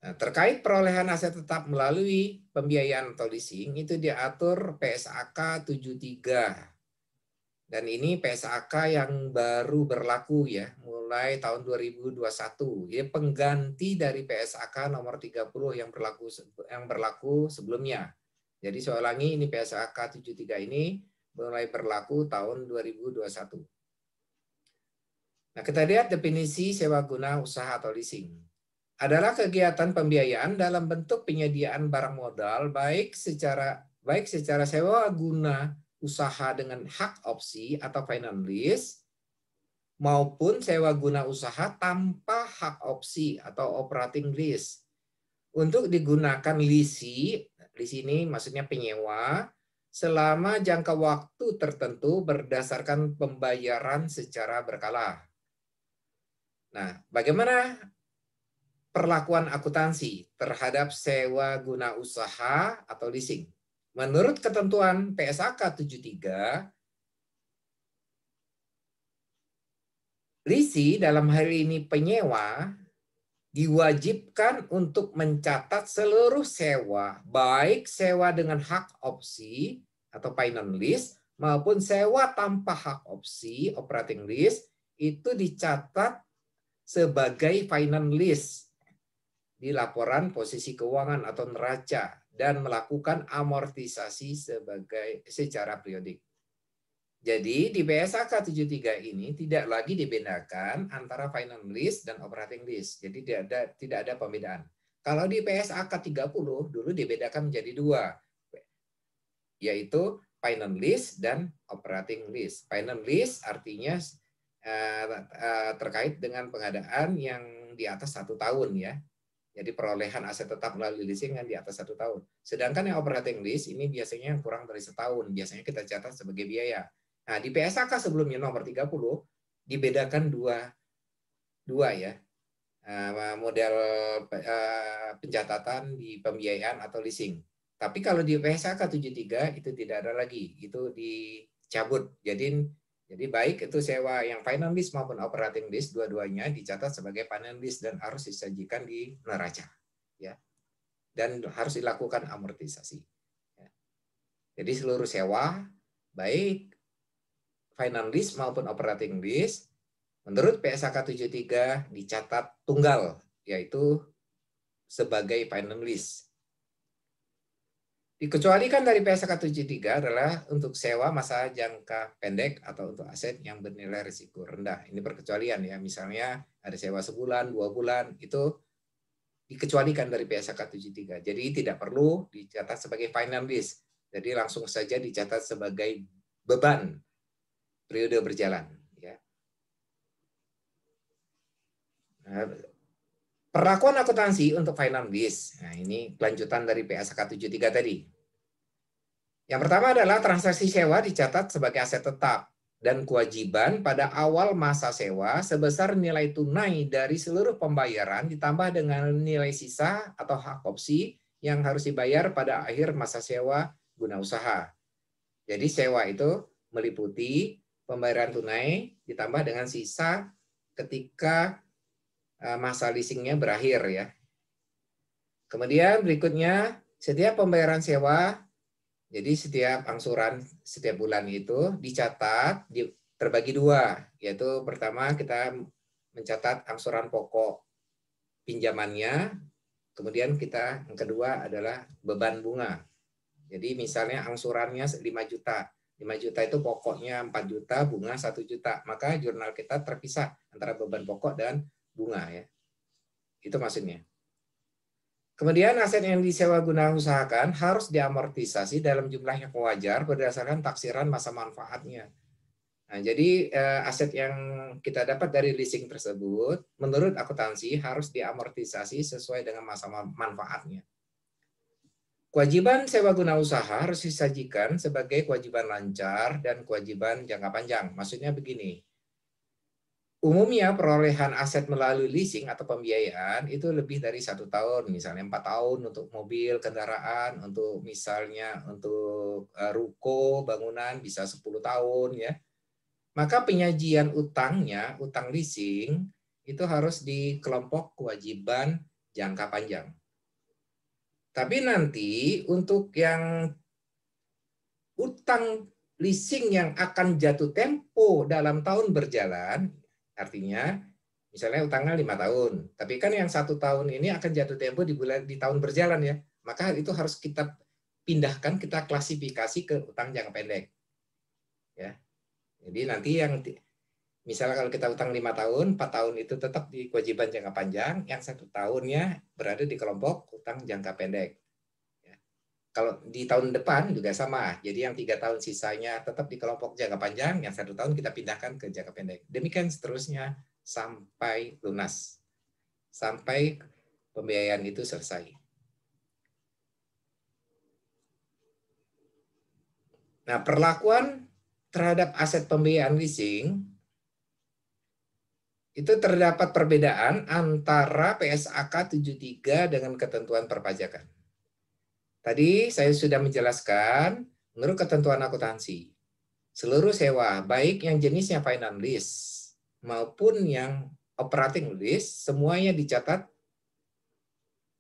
A: Nah, terkait perolehan aset tetap melalui pembiayaan atau leasing itu diatur PSAK 73. Dan ini PSAK yang baru berlaku ya, mulai tahun 2021. Ini pengganti dari PSAK nomor 30 yang berlaku sebelumnya. Jadi saya ulangi, ini PSAK 73 ini mulai berlaku tahun 2021. Nah, kita lihat definisi sewa guna usaha atau leasing. Adalah kegiatan pembiayaan dalam bentuk penyediaan barang modal baik secara sewa guna usaha dengan hak opsi atau finance lease maupun sewa guna usaha tanpa hak opsi atau operating lease. Untuk digunakan lease ini maksudnya penyewa selama jangka waktu tertentu berdasarkan pembayaran secara berkala. Nah, bagaimana perlakuan akuntansi terhadap sewa guna usaha atau leasing? Menurut ketentuan PSAK 73, leasing dalam hal ini penyewa diwajibkan untuk mencatat seluruh sewa, baik sewa dengan hak opsi atau finance lease maupun sewa tanpa hak opsi operating lease itu dicatat sebagai finance lease di laporan posisi keuangan atau neraca dan melakukan amortisasi secara periodik. Jadi di PSAK 73 ini tidak lagi dibedakan antara finance lease dan operating lease. Jadi tidak ada pembedaan. Kalau di PSAK 30 dulu dibedakan menjadi dua, yaitu finance lease dan operating lease. Finance lease artinya terkait dengan pengadaan yang di atas 1 tahun ya. Jadi perolehan aset tetap melalui leasing yang di atas 1 tahun. Sedangkan yang operating lease ini biasanya yang kurang dari setahun. Biasanya kita catat sebagai biaya. Nah, di PSAK sebelumnya nomor 30 dibedakan dua ya. Model pencatatan di pembiayaan atau leasing. Tapi kalau di PSAK 73 itu tidak ada lagi. Itu dicabut. Jadi baik itu sewa yang finance lease maupun operating lease dua-duanya dicatat sebagai finance lease dan harus disajikan di neraca ya. Dan harus dilakukan amortisasi. Ya. Jadi seluruh sewa baik finance lease maupun operating lease menurut PSAK 73 dicatat tunggal yaitu sebagai finance lease. Dikecualikan dari PSAK 73 adalah untuk sewa masa jangka pendek atau untuk aset yang bernilai risiko rendah. Ini perkecualian ya, misalnya ada sewa sebulan, 2 bulan, itu dikecualikan dari PSAK 73. Jadi tidak perlu dicatat sebagai finance lease. Jadi langsung saja dicatat sebagai beban periode berjalan. Ya. Nah, perlakuan akuntansi untuk finance lease. Nah, ini kelanjutan dari PSAK 73 tadi. Yang pertama adalah transaksi sewa dicatat sebagai aset tetap dan kewajiban pada awal masa sewa sebesar nilai tunai dari seluruh pembayaran ditambah dengan nilai sisa atau hak opsi yang harus dibayar pada akhir masa sewa guna usaha. Jadi sewa itu meliputi pembayaran tunai ditambah dengan sisa ketika masa leasingnya berakhir ya. Kemudian berikutnya setiap pembayaran sewa, jadi setiap angsuran setiap bulan itu dicatat terbagi dua, yaitu pertama kita mencatat angsuran pokok pinjamannya, kemudian yang kedua adalah beban bunga. Jadi misalnya angsurannya 5 juta. 5 juta itu pokoknya 4 juta, bunga 1 juta. Maka jurnal kita terpisah antara beban pokok dan bunga ya. Itu maksudnya. Kemudian aset yang disewa guna usahakan harus diamortisasi dalam jumlah yang wajar berdasarkan taksiran masa manfaatnya. Nah, jadi aset yang kita dapat dari leasing tersebut, menurut akuntansi harus diamortisasi sesuai dengan masa manfaatnya. Kewajiban sewa guna usaha harus disajikan sebagai kewajiban lancar dan kewajiban jangka panjang. Maksudnya begini, umumnya perolehan aset melalui leasing atau pembiayaan itu lebih dari 1 tahun, misalnya 4 tahun untuk mobil, kendaraan, untuk misalnya untuk ruko, bangunan bisa 10 tahun ya. Maka penyajian utangnya, utang leasing, itu harus di kelompok kewajiban jangka panjang. Tapi nanti untuk yang utang leasing yang akan jatuh tempo dalam tahun berjalan, artinya misalnya utangnya 5 tahun, tapi kan yang 1 tahun ini akan jatuh tempo di tahun berjalan ya, maka itu harus kita pindahkan, kita klasifikasi ke utang jangka pendek. Ya. Jadi nanti yang misalnya kalau kita utang 5 tahun, 4 tahun itu tetap di kewajiban jangka panjang, yang 1 tahunnya berada di kelompok utang jangka pendek. Ya. Kalau di tahun depan juga sama, jadi yang 3 tahun sisanya tetap di kelompok jangka panjang, yang 1 tahun kita pindahkan ke jangka pendek. Demikian seterusnya sampai lunas, sampai pembiayaan itu selesai. Nah, perlakuan terhadap aset pembiayaan leasing itu terdapat perbedaan antara PSAK 73 dengan ketentuan perpajakan. Tadi saya sudah menjelaskan, menurut ketentuan akuntansi, seluruh sewa, baik yang jenisnya finance lease maupun yang operating lease, semuanya dicatat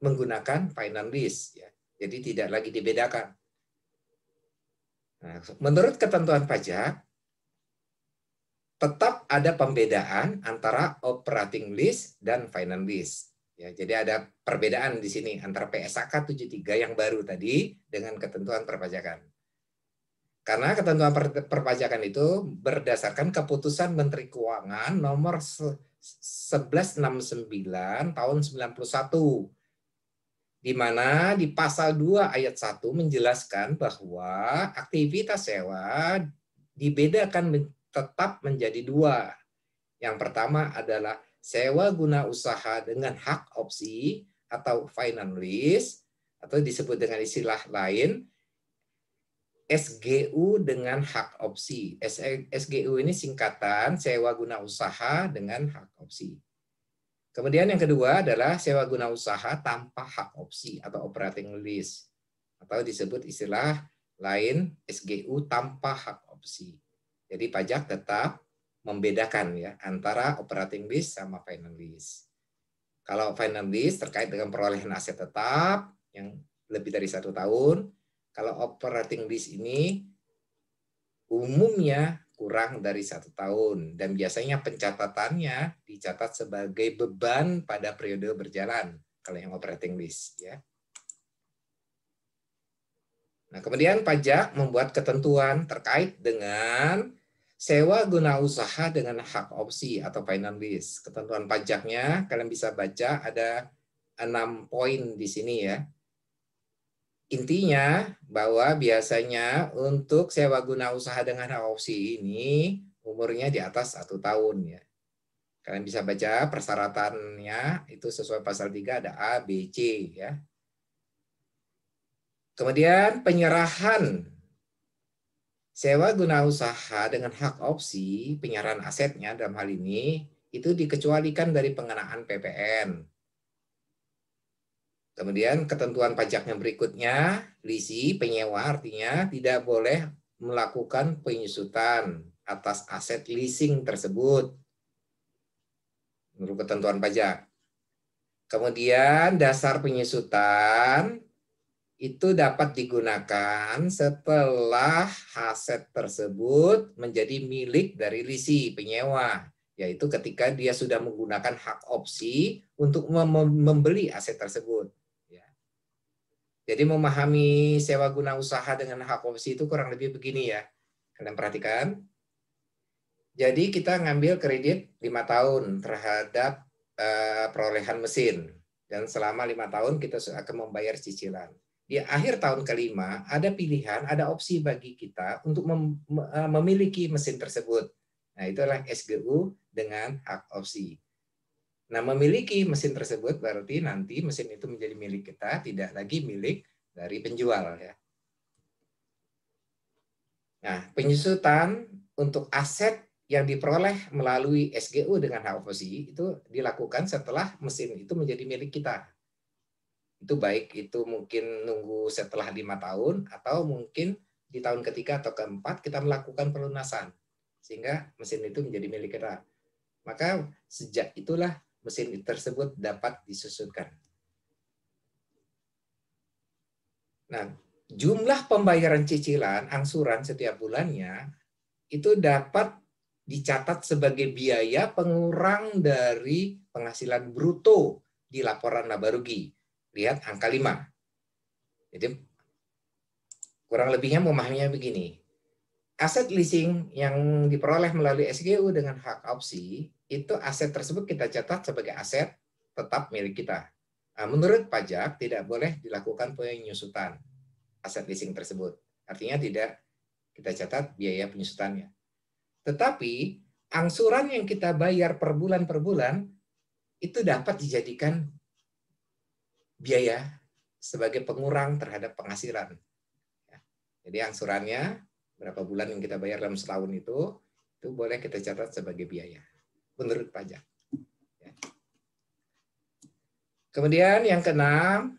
A: menggunakan finance lease. Ya. Jadi tidak lagi dibedakan. Nah, menurut ketentuan pajak, tetap ada pembedaan antara operating lease dan finance lease. Ya, jadi ada perbedaan di sini antara PSAK 73 yang baru tadi dengan ketentuan perpajakan. Karena ketentuan perpajakan itu berdasarkan keputusan Menteri Keuangan nomor 1169 tahun 91, di mana di pasal 2 ayat 1 menjelaskan bahwa aktivitas sewa dibedakan tetap menjadi 2. Yang pertama adalah sewa guna usaha dengan hak opsi atau finance lease, atau disebut dengan istilah lain SGU dengan hak opsi. SGU ini singkatan sewa guna usaha dengan hak opsi. Kemudian yang kedua adalah sewa guna usaha tanpa hak opsi atau operating lease, atau disebut istilah lain SGU tanpa hak opsi. Jadi pajak tetap membedakan ya antara operating lease sama finance lease. Kalau finance lease terkait dengan perolehan aset tetap yang lebih dari 1 tahun, kalau operating lease ini umumnya kurang dari 1 tahun dan biasanya pencatatannya dicatat sebagai beban pada periode berjalan kalau yang operating lease ya. Nah, kemudian pajak membuat ketentuan terkait dengan sewa guna usaha dengan hak opsi atau finance lease. Ketentuan pajaknya kalian bisa baca ada 6 poin di sini ya. Intinya bahwa biasanya untuk sewa guna usaha dengan hak opsi ini umurnya di atas 1 tahun ya. Kalian bisa baca persyaratannya itu sesuai pasal 3 ada A, B, C ya. Kemudian penyerahan sewa guna usaha dengan hak opsi, penyerahan asetnya dalam hal ini itu dikecualikan dari pengenaan PPN. Kemudian ketentuan pajaknya berikutnya, lisi, penyewa artinya tidak boleh melakukan penyusutan atas aset leasing tersebut menurut ketentuan pajak. Kemudian dasar penyusutan itu dapat digunakan setelah aset tersebut menjadi milik dari lisi, penyewa, yaitu ketika dia sudah menggunakan hak opsi untuk membeli aset tersebut. Jadi memahami sewa guna usaha dengan hak opsi itu kurang lebih begini ya. Kalian perhatikan. Jadi kita ngambil kredit 5 tahun terhadap perolehan mesin. Dan selama 5 tahun kita akan membayar cicilan. Di akhir tahun kelima ada pilihan, ada opsi bagi kita untuk memiliki mesin tersebut. Nah, itulah SGU dengan hak opsi. Nah, memiliki mesin tersebut berarti nanti mesin itu menjadi milik kita, tidak lagi milik dari penjual ya. Nah, penyusutan untuk aset yang diperoleh melalui SGU dengan hak opsi itu dilakukan setelah mesin itu menjadi milik kita. Itu baik itu mungkin nunggu setelah 5 tahun atau mungkin di tahun ketiga atau keempat kita melakukan pelunasan sehingga mesin itu menjadi milik kita. Maka sejak itulah mesin tersebut dapat disusutkan. Nah, jumlah pembayaran cicilan angsuran setiap bulannya itu dapat dicatat sebagai biaya pengurang dari penghasilan bruto di laporan laba rugi. Lihat angka 5. Jadi kurang lebihnya memahaminya begini. Aset leasing yang diperoleh melalui SGU dengan hak opsi, itu aset tersebut kita catat sebagai aset tetap milik kita. Nah, menurut pajak tidak boleh dilakukan penyusutan aset leasing tersebut. Artinya tidak kita catat biaya penyusutannya. Tetapi angsuran yang kita bayar per bulan itu dapat dijadikan biaya sebagai pengurang terhadap penghasilan. Jadi angsurannya berapa bulan yang kita bayar dalam setahun itu boleh kita catat sebagai biaya menurut pajak. Kemudian yang keenam,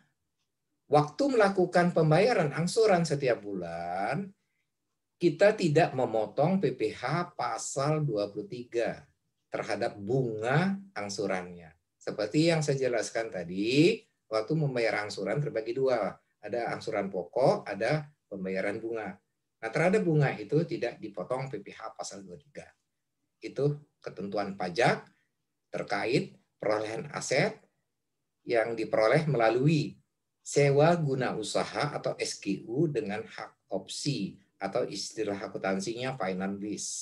A: waktu melakukan pembayaran angsuran setiap bulan, kita tidak memotong PPh pasal 23 terhadap bunga angsurannya. Seperti yang saya jelaskan tadi, waktu membayar angsuran terbagi dua. Ada angsuran pokok, ada pembayaran bunga. Nah, terhadap bunga itu tidak dipotong PPh pasal 23. Itu ketentuan pajak terkait perolehan aset yang diperoleh melalui sewa guna usaha atau SGU dengan hak opsi atau istilah akuntansinya finance lease.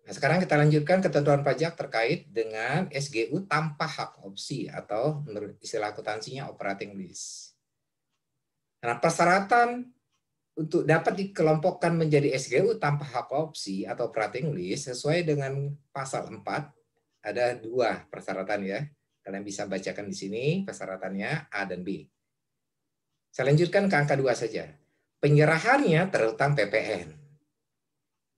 A: Nah, sekarang kita lanjutkan ketentuan pajak terkait dengan SGU tanpa hak opsi atau menurut istilah akuntansinya operating lease. Nah, persyaratan untuk dapat dikelompokkan menjadi SGU tanpa hak opsi atau operating lease sesuai dengan pasal 4 ada 2 persyaratan ya. Kalian bisa bacakan di sini persyaratannya A dan B. Saya lanjutkan ke angka 2 saja. Penyerahannya terutang PPN.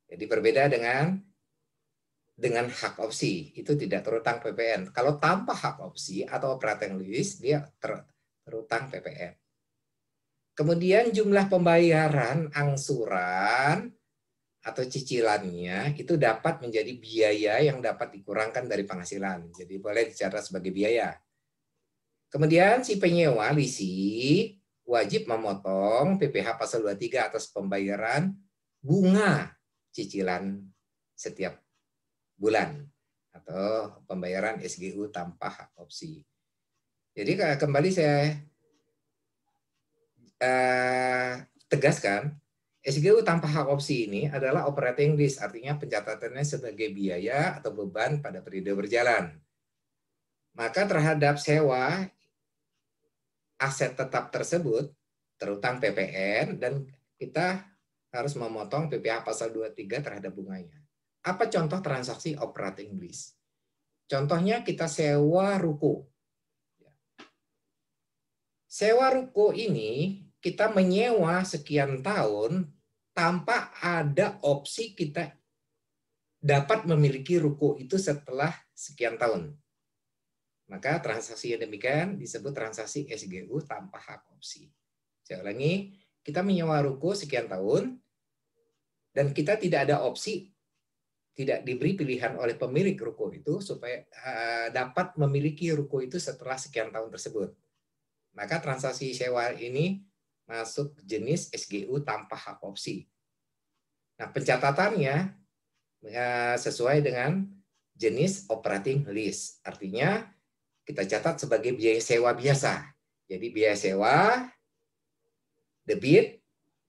A: Jadi berbeda dengan hak opsi, itu tidak terutang PPN. Kalau tanpa hak opsi atau operating lease, dia terutang PPN. Kemudian jumlah pembayaran angsuran atau cicilannya itu dapat menjadi biaya yang dapat dikurangkan dari penghasilan. Jadi boleh dicatat sebagai biaya. Kemudian si penyewa lisi wajib memotong PPh pasal 23 atas pembayaran bunga cicilan setiap bulan atau pembayaran SGU tanpa hak opsi. Jadi kembali saya tegaskan, SGU tanpa hak opsi ini adalah operating lease, artinya pencatatannya sebagai biaya atau beban pada periode berjalan. Maka terhadap sewa aset tetap tersebut terutang PPN dan kita harus memotong PPh pasal 23 terhadap bunganya. Apa contoh transaksi operating lease? Contohnya kita sewa ruko. Sewa ruko ini kita menyewa sekian tahun tanpa ada opsi kita dapat memiliki ruko itu setelah sekian tahun. Maka transaksi yang demikian disebut transaksi SGU tanpa hak opsi. Saya ulangi, kita menyewa ruko sekian tahun dan kita tidak ada opsi, tidak diberi pilihan oleh pemilik ruko itu supaya dapat memiliki ruko itu setelah sekian tahun tersebut. Maka transaksi sewa ini masuk jenis SGU tanpa hak opsi. Nah, pencatatannya sesuai dengan jenis operating lease. Artinya kita catat sebagai biaya sewa biasa. Jadi biaya sewa, debit,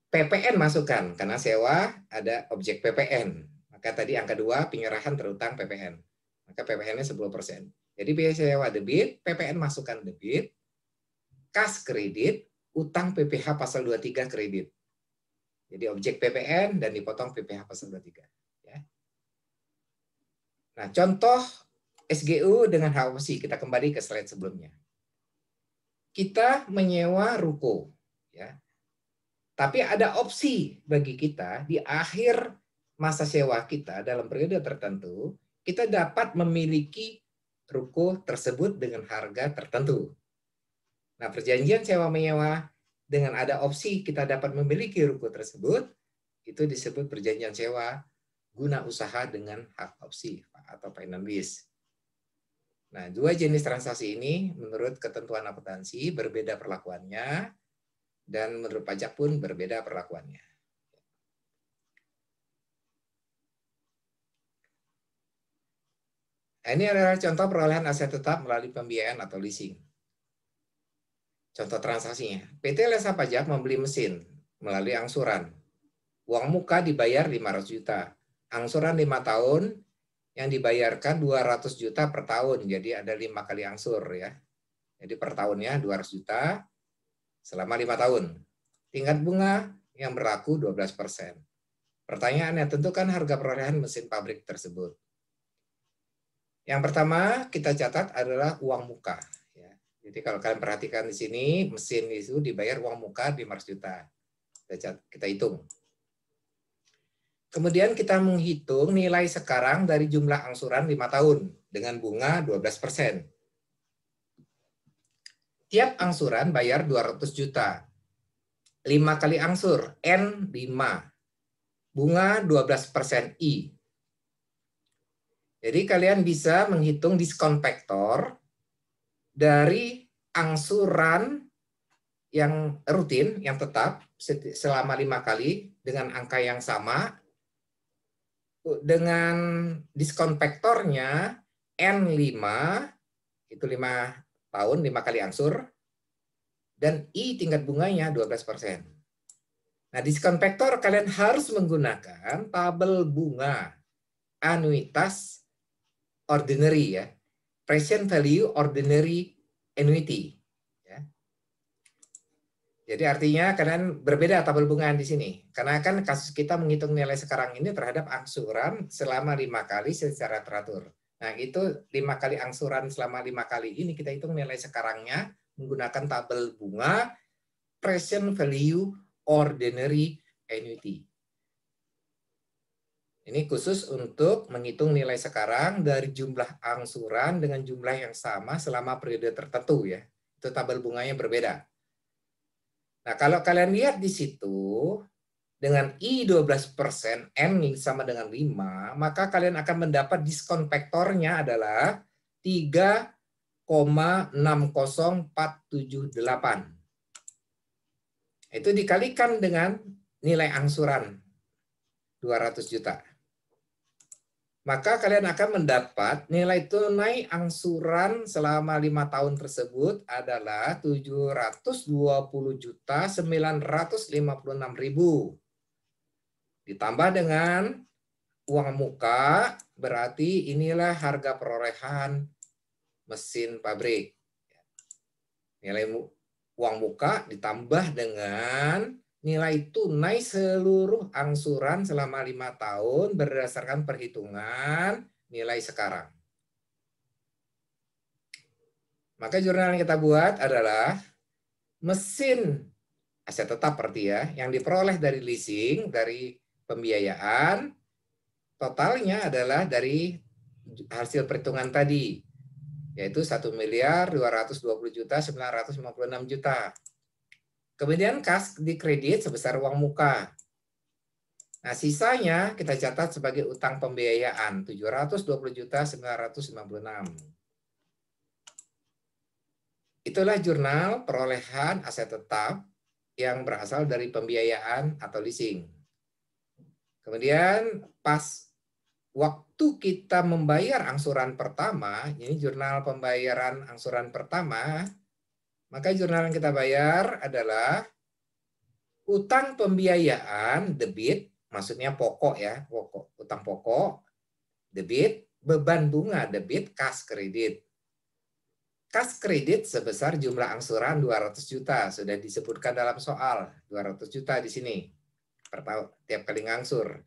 A: PPN masukkan. Karena sewa ada objek PPN. Maka tadi angka 2 penyerahan terutang PPN. Maka PPN-nya 10%. Jadi biaya sewa debit, PPN masukkan debit, kas kredit, utang PPh pasal 23 kredit. Jadi objek PPN dan dipotong PPh pasal 23. Ya. Nah, contoh SGU dengan hak opsi, kita kembali ke slide sebelumnya. Kita menyewa ruko, ya. Tapi ada opsi bagi kita di akhir masa sewa kita dalam periode tertentu, kita dapat memiliki ruko tersebut dengan harga tertentu. Nah, perjanjian sewa menyewa dengan ada opsi kita dapat memiliki ruko tersebut, itu disebut perjanjian sewa guna usaha dengan hak opsi atau finance lease. Nah, dua jenis transaksi ini menurut ketentuan akuntansi berbeda perlakuannya dan menurut pajak pun berbeda perlakuannya. Nah, ini adalah contoh perolehan aset tetap melalui pembiayaan atau leasing. Contoh transaksinya, PT Lesa Pajak membeli mesin melalui angsuran. Uang muka dibayar 500 juta. Angsuran 5 tahun yang dibayarkan 200 juta per tahun. Jadi ada 5 kali angsur ya. Jadi per tahunnya 200 juta selama 5 tahun. Tingkat bunga yang berlaku 12%. Pertanyaannya, tentukan harga perolehan mesin pabrik tersebut. Yang pertama kita catat adalah uang muka. Ya. Jadi kalau kalian perhatikan di sini, mesin itu dibayar uang muka 500 juta. Kita hitung. Kemudian kita menghitung nilai sekarang dari jumlah angsuran 5 tahun dengan bunga 12%. Tiap angsuran bayar 200 juta. 5 kali angsur, N 5. Bunga 12% I. Jadi kalian bisa menghitung diskon faktor dari angsuran yang rutin, yang tetap selama 5 kali dengan angka yang sama, dengan diskon faktornya N5, itu 5 tahun, 5 kali angsur, dan I tingkat bunganya 12%. Nah, diskon faktor kalian harus menggunakan tabel bunga anuitas ordinary ya. Present value ordinary annuity. Ya. Jadi artinya kalian berbeda tabel bunga di sini. Karena kan kasus kita menghitung nilai sekarang ini terhadap angsuran selama 5 kali secara teratur. Nah, itu 5 kali angsuran selama 5 kali ini kita hitung nilai sekarangnya menggunakan tabel bunga present value ordinary annuity. Ini khusus untuk menghitung nilai sekarang dari jumlah angsuran dengan jumlah yang sama selama periode tertentu ya. Itu tabel bunganya berbeda. Nah, kalau kalian lihat di situ dengan I 12%, N sama dengan 5, maka kalian akan mendapat diskon faktornya adalah 3,60478. Itu dikalikan dengan nilai angsuran 200 juta. Maka kalian akan mendapat nilai tunai angsuran selama 5 tahun tersebut adalah 720.956.000. Ditambah dengan uang muka, berarti inilah harga perolehan mesin pabrik. Nilai uang muka ditambah dengan nilai tunai seluruh angsuran selama 5 tahun berdasarkan perhitungan nilai sekarang. Maka jurnal yang kita buat adalah mesin aset tetap berarti ya, yang diperoleh dari leasing, dari pembiayaan, totalnya adalah dari hasil perhitungan tadi, yaitu 1.220.956.000. Kemudian kas di kredit sebesar uang muka. Nah, sisanya kita catat sebagai utang pembiayaan 720.996. Itulah jurnal perolehan aset tetap yang berasal dari pembiayaan atau leasing. Kemudian pas waktu kita membayar angsuran pertama, ini jurnal pembayaran angsuran pertama, maka jurnal yang kita bayar adalah utang pembiayaan debit, maksudnya pokok ya, pokok, utang pokok, debit, beban bunga debit, kas kredit. Kas kredit sebesar jumlah angsuran 200 juta, sudah disebutkan dalam soal, 200 juta di sini. tiap kali ngangsur.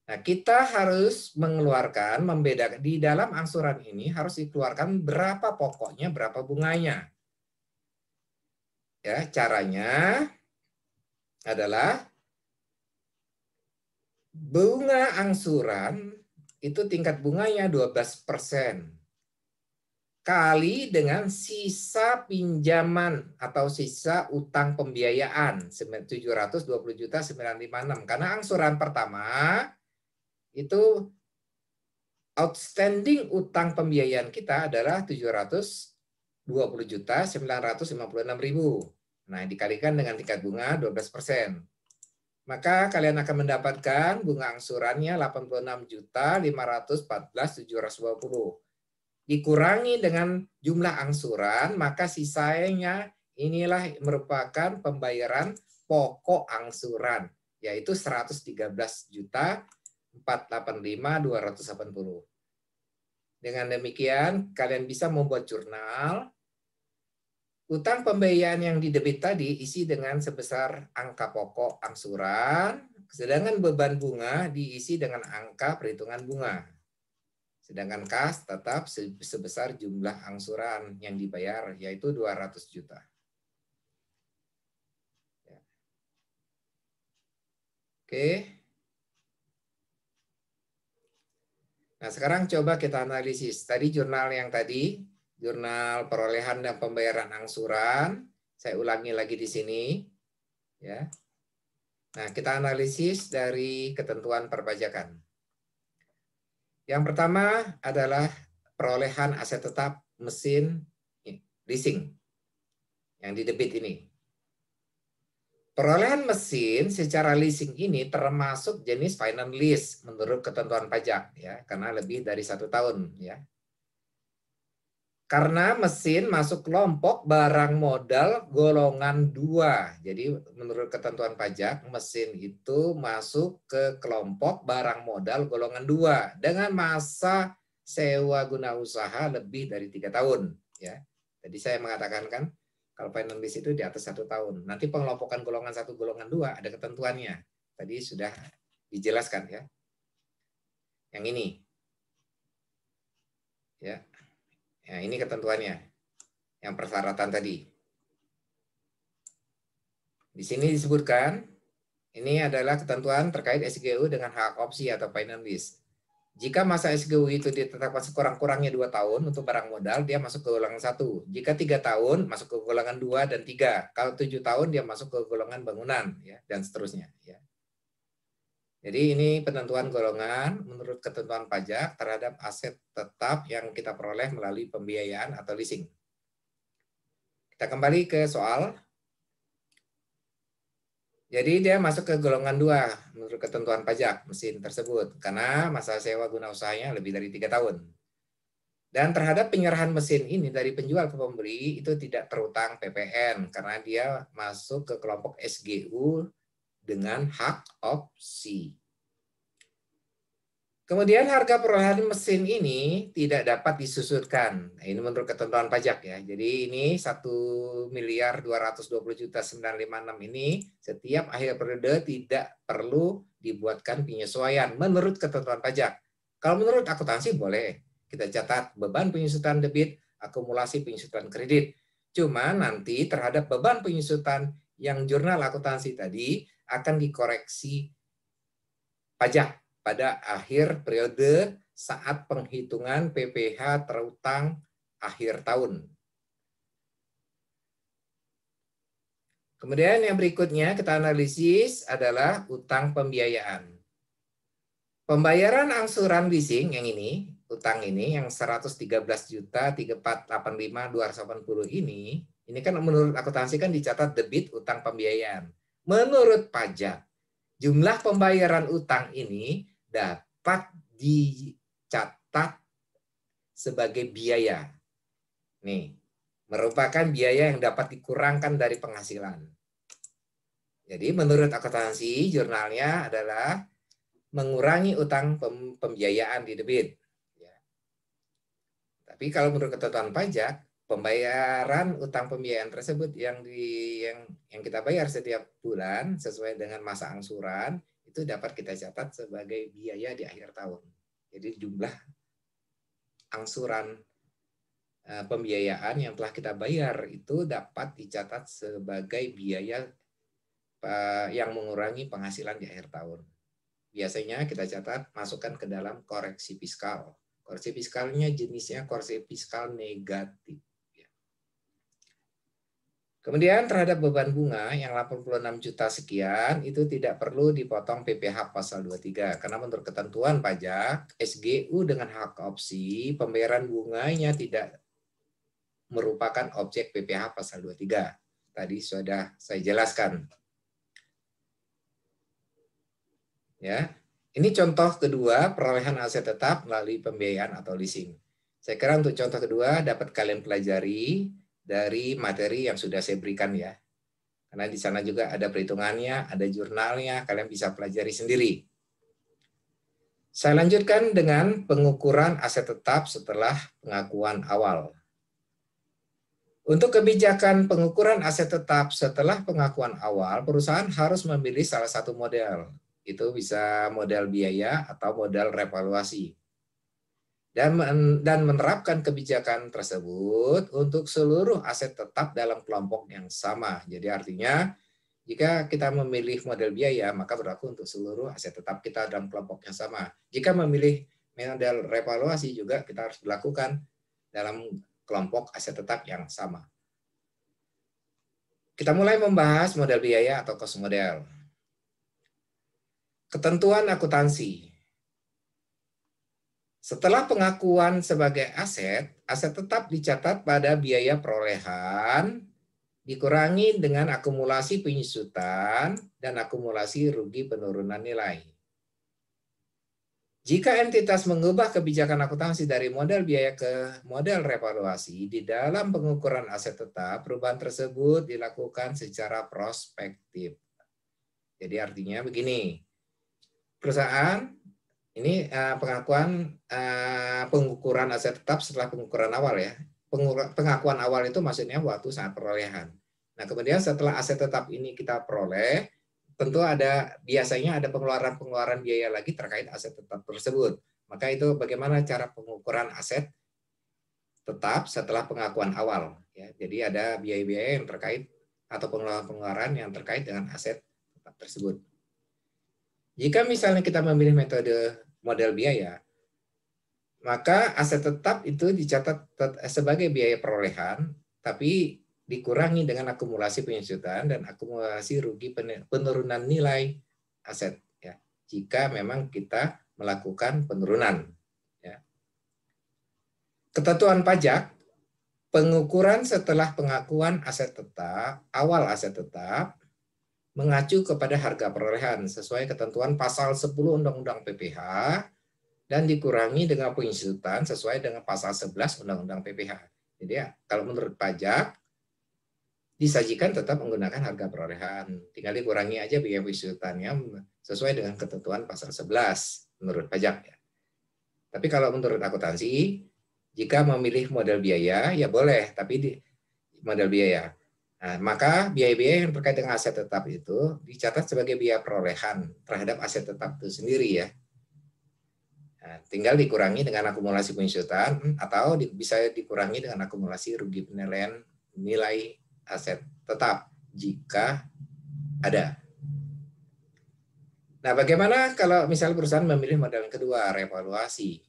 A: Nah, kita harus mengeluarkan, membedakan di dalam angsuran ini harus dikeluarkan berapa pokoknya, berapa bunganya. Ya, caranya adalah bunga angsuran itu tingkat bunganya 12% kali dengan sisa pinjaman atau sisa utang pembiayaan 720.956. Karena angsuran pertama itu outstanding utang pembiayaan kita adalah 720.956.000. Nah, dikalikan dengan tingkat bunga 12%. Maka kalian akan mendapatkan bunga angsurannya 86.514.720. Dikurangi dengan jumlah angsuran, maka sisanya inilah merupakan pembayaran pokok angsuran, yaitu 113.485.280. Dengan demikian, kalian bisa membuat jurnal. Utang pembiayaan yang didebit tadi isi dengan sebesar angka pokok angsuran, sedangkan beban bunga diisi dengan angka perhitungan bunga. Sedangkan kas tetap sebesar jumlah angsuran yang dibayar, yaitu 200 juta. Oke. Nah, sekarang coba kita analisis. Tadi jurnal yang tadi, jurnal perolehan dan pembayaran angsuran, saya ulangi lagi di sini. Ya. Nah, kita analisis dari ketentuan perpajakan. Yang pertama adalah perolehan aset tetap mesin leasing yang didebit ini. Perolehan mesin secara leasing ini termasuk jenis finance lease menurut ketentuan pajak, ya, karena lebih dari 1 tahun, ya. Karena mesin masuk kelompok barang modal golongan 2. Jadi menurut ketentuan pajak, mesin itu masuk ke kelompok barang modal golongan 2 dengan masa sewa guna usaha lebih dari 3 tahun. Ya. Tadi saya mengatakan kan, kalau finance lease itu di atas 1 tahun. Nanti pengelompokan golongan 1, golongan 2 ada ketentuannya. Tadi sudah dijelaskan, ya. Yang ini. Ya. Nah, ini ketentuannya, yang persyaratan tadi. Di sini disebutkan, ini adalah ketentuan terkait SGU dengan hak opsi atau finance lease. Jika masa SGU itu ditetapkan sekurang-kurangnya 2 tahun untuk barang modal, dia masuk ke golongan 1. Jika 3 tahun, masuk ke golongan 2 dan 3. Kalau 7 tahun, dia masuk ke golongan bangunan, ya, dan seterusnya. Ya. Jadi ini penentuan golongan menurut ketentuan pajak terhadap aset tetap yang kita peroleh melalui pembiayaan atau leasing. Kita kembali ke soal. Jadi dia masuk ke golongan 2 menurut ketentuan pajak mesin tersebut karena masa sewa guna usahanya lebih dari 3 tahun. Dan terhadap penyerahan mesin ini dari penjual ke pembeli itu tidak terutang PPN karena dia masuk ke kelompok SGU dengan hak opsi. Kemudian harga perolehan mesin ini tidak dapat disusutkan. Nah, ini menurut ketentuan pajak, ya. Jadi ini 1.220.956 ini setiap akhir periode tidak perlu dibuatkan penyesuaian menurut ketentuan pajak. Kalau menurut akuntansi boleh kita catat beban penyusutan debit, akumulasi penyusutan kredit. Cuma nanti terhadap beban penyusutan yang jurnal akuntansi tadi akan dikoreksi pajak pada akhir periode saat penghitungan PPh terutang akhir tahun. Kemudian yang berikutnya kita analisis adalah utang pembiayaan. Pembayaran angsuran leasing yang ini, utang ini yang 113.348.580 ini kan menurut akuntansi kan dicatat debit utang pembiayaan. Menurut pajak, jumlah pembayaran utang ini dapat dicatat sebagai biaya. Nih, merupakan biaya yang dapat dikurangkan dari penghasilan. Jadi menurut akuntansi, jurnalnya adalah mengurangi utang pembiayaan di debit. Ya. Tapi kalau menurut ketentuan pajak, pembayaran utang pembiayaan tersebut yang kita bayar setiap bulan sesuai dengan masa angsuran itu dapat kita catat sebagai biaya di akhir tahun. Jadi jumlah angsuran pembiayaan yang telah kita bayar itu dapat dicatat sebagai biaya yang mengurangi penghasilan di akhir tahun. Biasanya kita catat masukkan ke dalam koreksi fiskal. Koreksi fiskalnya jenisnya koreksi fiskal negatif. Kemudian terhadap beban bunga yang 86 juta sekian itu tidak perlu dipotong PPh pasal 23 karena menurut ketentuan pajak SGU dengan hak opsi pembayaran bunganya tidak merupakan objek PPh pasal 23. Tadi sudah saya jelaskan. Ya. Ini contoh kedua perolehan aset tetap melalui pembiayaan atau leasing. Saya kira untuk contoh kedua dapat kalian pelajari dari materi yang sudah saya berikan ya. Karena di sana juga ada perhitungannya, ada jurnalnya, kalian bisa pelajari sendiri. Saya lanjutkan dengan pengukuran aset tetap setelah pengakuan awal. Untuk kebijakan pengukuran aset tetap setelah pengakuan awal, perusahaan harus memilih salah satu model. Itu bisa model biaya atau model revaluasi. Dan menerapkan kebijakan tersebut untuk seluruh aset tetap dalam kelompok yang sama. Jadi artinya jika kita memilih model biaya maka berlaku untuk seluruh aset tetap kita dalam kelompok yang sama. Jika memilih model revaluasi juga kita harus lakukan dalam kelompok aset tetap yang sama. Kita mulai membahas model biaya atau cost model. Ketentuan akuntansi. Setelah pengakuan sebagai aset, aset tetap dicatat pada biaya perolehan, dikurangi dengan akumulasi penyusutan dan akumulasi rugi penurunan nilai. Jika entitas mengubah kebijakan akuntansi dari model biaya ke model revaluasi, di dalam pengukuran aset tetap, perubahan tersebut dilakukan secara prospektif. Jadi artinya begini, perusahaan ini pengakuan pengukuran aset tetap setelah pengukuran awal ya. Pengakuan awal itu maksudnya waktu saat perolehan. Nah, kemudian setelah aset tetap ini kita peroleh, tentu biasanya ada pengeluaran biaya lagi terkait aset tetap tersebut. Maka itu bagaimana cara pengukuran aset tetap setelah pengakuan awal ya. Jadi ada biaya-biaya yang terkait atau pengeluaran yang terkait dengan aset tetap tersebut. Jika misalnya kita memilih metode model biaya, maka aset tetap itu dicatat sebagai biaya perolehan, tapi dikurangi dengan akumulasi penyusutan dan akumulasi rugi penurunan nilai aset. Ya, jika memang kita melakukan penurunan. Ya. Ketentuan pajak, pengukuran setelah pengakuan aset tetap, awal aset tetap, mengacu kepada harga perolehan sesuai ketentuan pasal 10 Undang-Undang PPh dan dikurangi dengan penyusutan sesuai dengan pasal 11 Undang-Undang PPh. Jadi ya, kalau menurut pajak disajikan tetap menggunakan harga perolehan. Tinggal dikurangi aja biaya penyusutannya sesuai dengan ketentuan pasal 11 menurut pajak ya. Tapi kalau menurut akuntansi, jika memilih model biaya ya boleh, tapi di model biaya. Nah, maka biaya-biaya yang terkait dengan aset tetap itu dicatat sebagai biaya perolehan terhadap aset tetap itu sendiri ya. Nah, tinggal dikurangi dengan akumulasi penyusutan atau bisa dikurangi dengan akumulasi rugi penilaian nilai aset tetap jika ada. Nah, bagaimana kalau misalnya perusahaan memilih model kedua, revaluasi?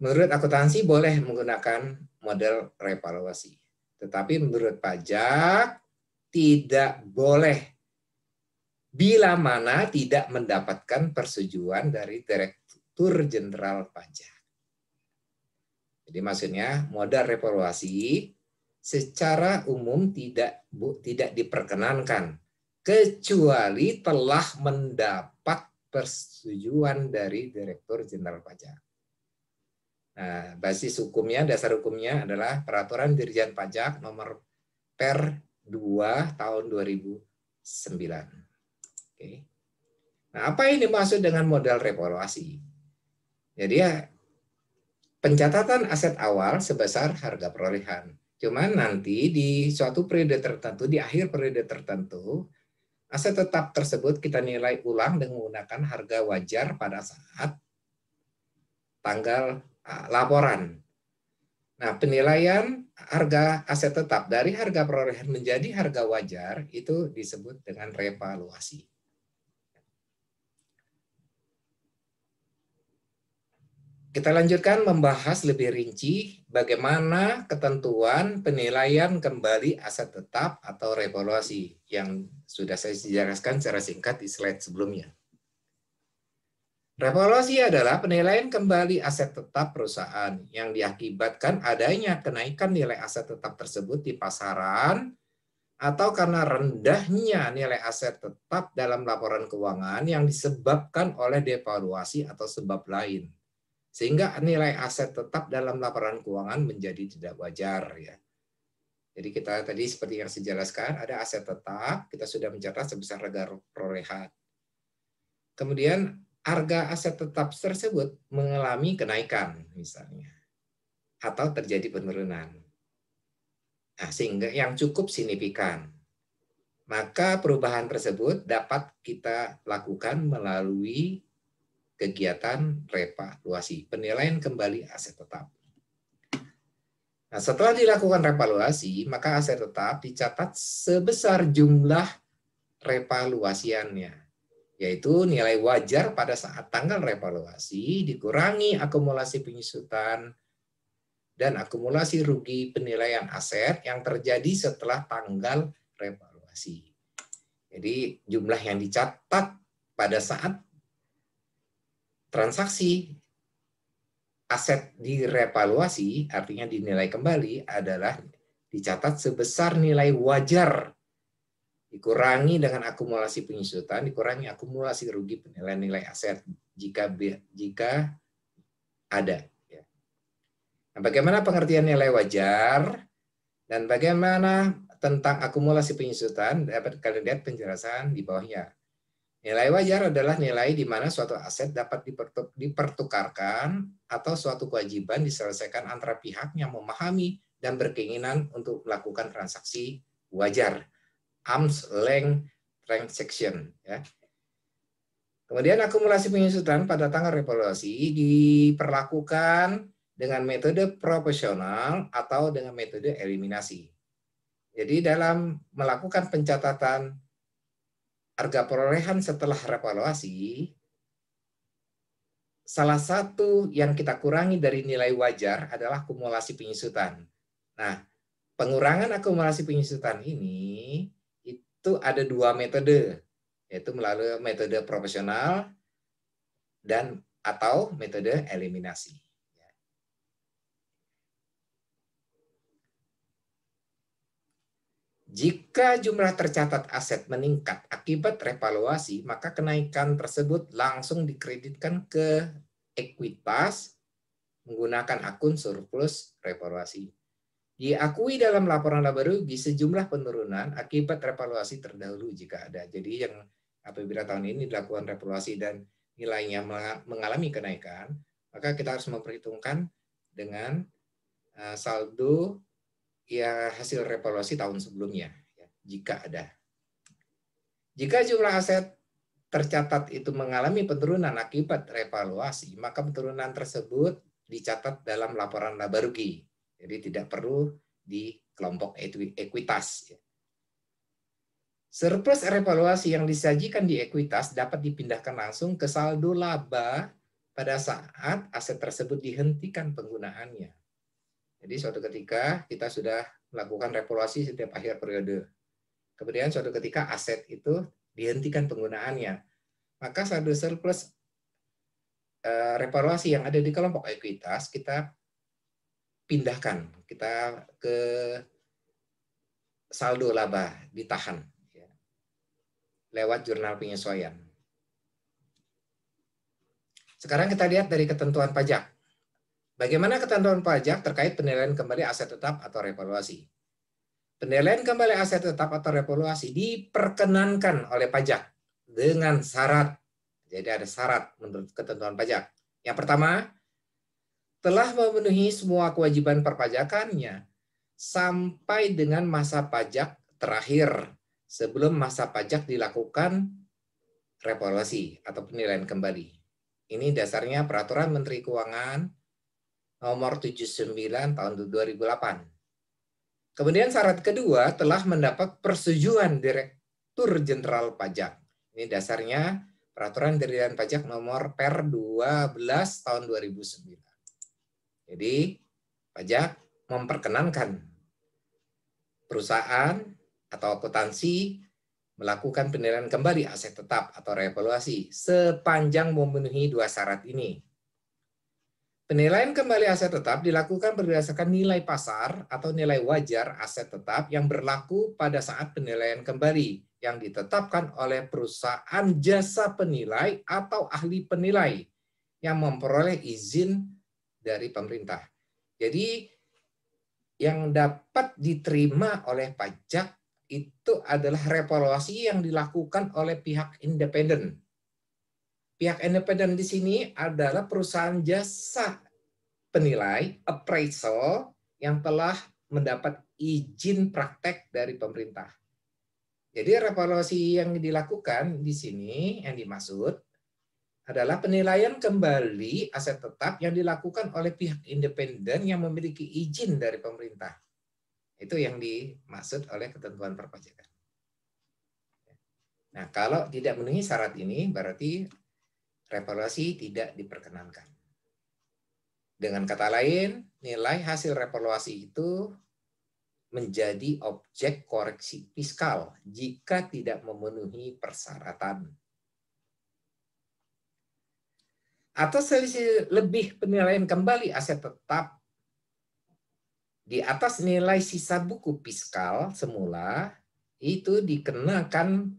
A: Menurut akuntansi boleh menggunakan model revaluasi. Tetapi menurut pajak tidak boleh bila mana tidak mendapatkan persetujuan dari Direktur Jenderal Pajak. Jadi maksudnya modal revaluasi secara umum tidak diperkenankan kecuali telah mendapat persetujuan dari Direktur Jenderal Pajak. Nah, basis hukumnya, dasar hukumnya adalah Peraturan Dirjen Pajak nomor Per 2 tahun 2009. Oke. Nah, apa yang dimaksud dengan modal revaluasi? Jadi ya pencatatan aset awal sebesar harga perolehan. Cuman nanti di suatu periode tertentu, di akhir periode tertentu, aset tetap tersebut kita nilai ulang dengan menggunakan harga wajar pada saat tanggal laporan. Nah, penilaian harga aset tetap dari harga perolehan menjadi harga wajar itu disebut dengan revaluasi. Kita lanjutkan membahas lebih rinci bagaimana ketentuan penilaian kembali aset tetap atau revaluasi yang sudah saya jelaskan secara singkat di slide sebelumnya. Revaluasi adalah penilaian kembali aset tetap perusahaan yang diakibatkan adanya kenaikan nilai aset tetap tersebut di pasaran atau karena rendahnya nilai aset tetap dalam laporan keuangan yang disebabkan oleh devaluasi atau sebab lain. Sehingga nilai aset tetap dalam laporan keuangan menjadi tidak wajar. Ya. Jadi kita tadi seperti yang saya jelaskan, ada aset tetap, kita sudah mencatat sebesar harga perolehan. Kemudian harga aset tetap tersebut mengalami kenaikan misalnya, atau terjadi penurunan. Nah, sehingga yang cukup signifikan. Maka perubahan tersebut dapat kita lakukan melalui kegiatan revaluasi, penilaian kembali aset tetap. Nah, setelah dilakukan revaluasi, maka aset tetap dicatat sebesar jumlah revaluasiannya, yaitu nilai wajar pada saat tanggal revaluasi dikurangi akumulasi penyusutan dan akumulasi rugi penilaian aset yang terjadi setelah tanggal revaluasi. Jadi jumlah yang dicatat pada saat transaksi aset direvaluasi, artinya dinilai kembali, adalah dicatat sebesar nilai wajar dikurangi dengan akumulasi penyusutan, dikurangi akumulasi rugi penilaian nilai aset jika ada. Nah, bagaimana pengertian nilai wajar dan bagaimana tentang akumulasi penyusutan, dapat kalian lihat penjelasan di bawahnya. Nilai wajar adalah nilai di mana suatu aset dapat dipertukarkan atau suatu kewajiban diselesaikan antara pihak yang memahami dan berkeinginan untuk melakukan transaksi wajar. Arm's length transaction. Ya. Kemudian akumulasi penyusutan pada tanggal revaluasi diperlakukan dengan metode proporsional atau dengan metode eliminasi. Jadi dalam melakukan pencatatan harga perolehan setelah revaluasi, salah satu yang kita kurangi dari nilai wajar adalah akumulasi penyusutan. Nah, pengurangan akumulasi penyusutan ini itu ada dua metode, yaitu melalui metode proporsional dan atau metode eliminasi. Jika jumlah tercatat aset meningkat akibat revaluasi, maka kenaikan tersebut langsung dikreditkan ke ekuitas menggunakan akun surplus revaluasi. Diakui dalam laporan laba rugi sejumlah penurunan akibat revaluasi terdahulu jika ada. Jadi yang apabila tahun ini dilakukan revaluasi dan nilainya mengalami kenaikan, maka kita harus memperhitungkan dengan saldo ya hasil revaluasi tahun sebelumnya, ya, jika ada. Jika jumlah aset tercatat itu mengalami penurunan akibat revaluasi, maka penurunan tersebut dicatat dalam laporan laba rugi. Jadi tidak perlu di kelompok ekuitas. Surplus revaluasi yang disajikan di ekuitas dapat dipindahkan langsung ke saldo laba pada saat aset tersebut dihentikan penggunaannya. Jadi suatu ketika kita sudah melakukan revaluasi setiap akhir periode. Kemudian suatu ketika aset itu dihentikan penggunaannya. Maka saldo surplus revaluasi yang ada di kelompok ekuitas kita pindahkan. Kita ke saldo laba, ditahan. Ya, lewat jurnal penyesuaian. Sekarang kita lihat dari ketentuan pajak. Bagaimana ketentuan pajak terkait penilaian kembali aset tetap atau revaluasi? Penilaian kembali aset tetap atau revaluasi diperkenankan oleh pajak dengan syarat. Jadi ada syarat menurut ketentuan pajak. Yang pertama, telah memenuhi semua kewajiban perpajakannya sampai dengan masa pajak terakhir sebelum masa pajak dilakukan revaluasi atau penilaian kembali. Ini dasarnya Peraturan Menteri Keuangan nomor 79 tahun 2008. Kemudian syarat kedua telah mendapat persetujuan Direktur Jenderal Pajak. Ini dasarnya Peraturan Dirjen Pajak nomor Per 12 tahun 2009. Jadi pajak memperkenankan perusahaan atau akuntansi melakukan penilaian kembali aset tetap atau revaluasi sepanjang memenuhi dua syarat ini. Penilaian kembali aset tetap dilakukan berdasarkan nilai pasar atau nilai wajar aset tetap yang berlaku pada saat penilaian kembali yang ditetapkan oleh perusahaan jasa penilai atau ahli penilai yang memperoleh izin dari pemerintah. Jadi yang dapat diterima oleh pajak itu adalah revaluasi yang dilakukan oleh pihak independen. Pihak independen di sini adalah perusahaan jasa penilai, appraisal, yang telah mendapat izin praktek dari pemerintah. Jadi revaluasi yang dilakukan di sini yang dimaksud adalah penilaian kembali aset tetap yang dilakukan oleh pihak independen yang memiliki izin dari pemerintah. Itu yang dimaksud oleh ketentuan perpajakan. Nah, kalau tidak memenuhi syarat ini, berarti revaluasi tidak diperkenankan. Dengan kata lain, nilai hasil revaluasi itu menjadi objek koreksi fiskal jika tidak memenuhi persyaratan. Atau selisih lebih penilaian kembali aset tetap di atas nilai sisa buku fiskal semula itu dikenakan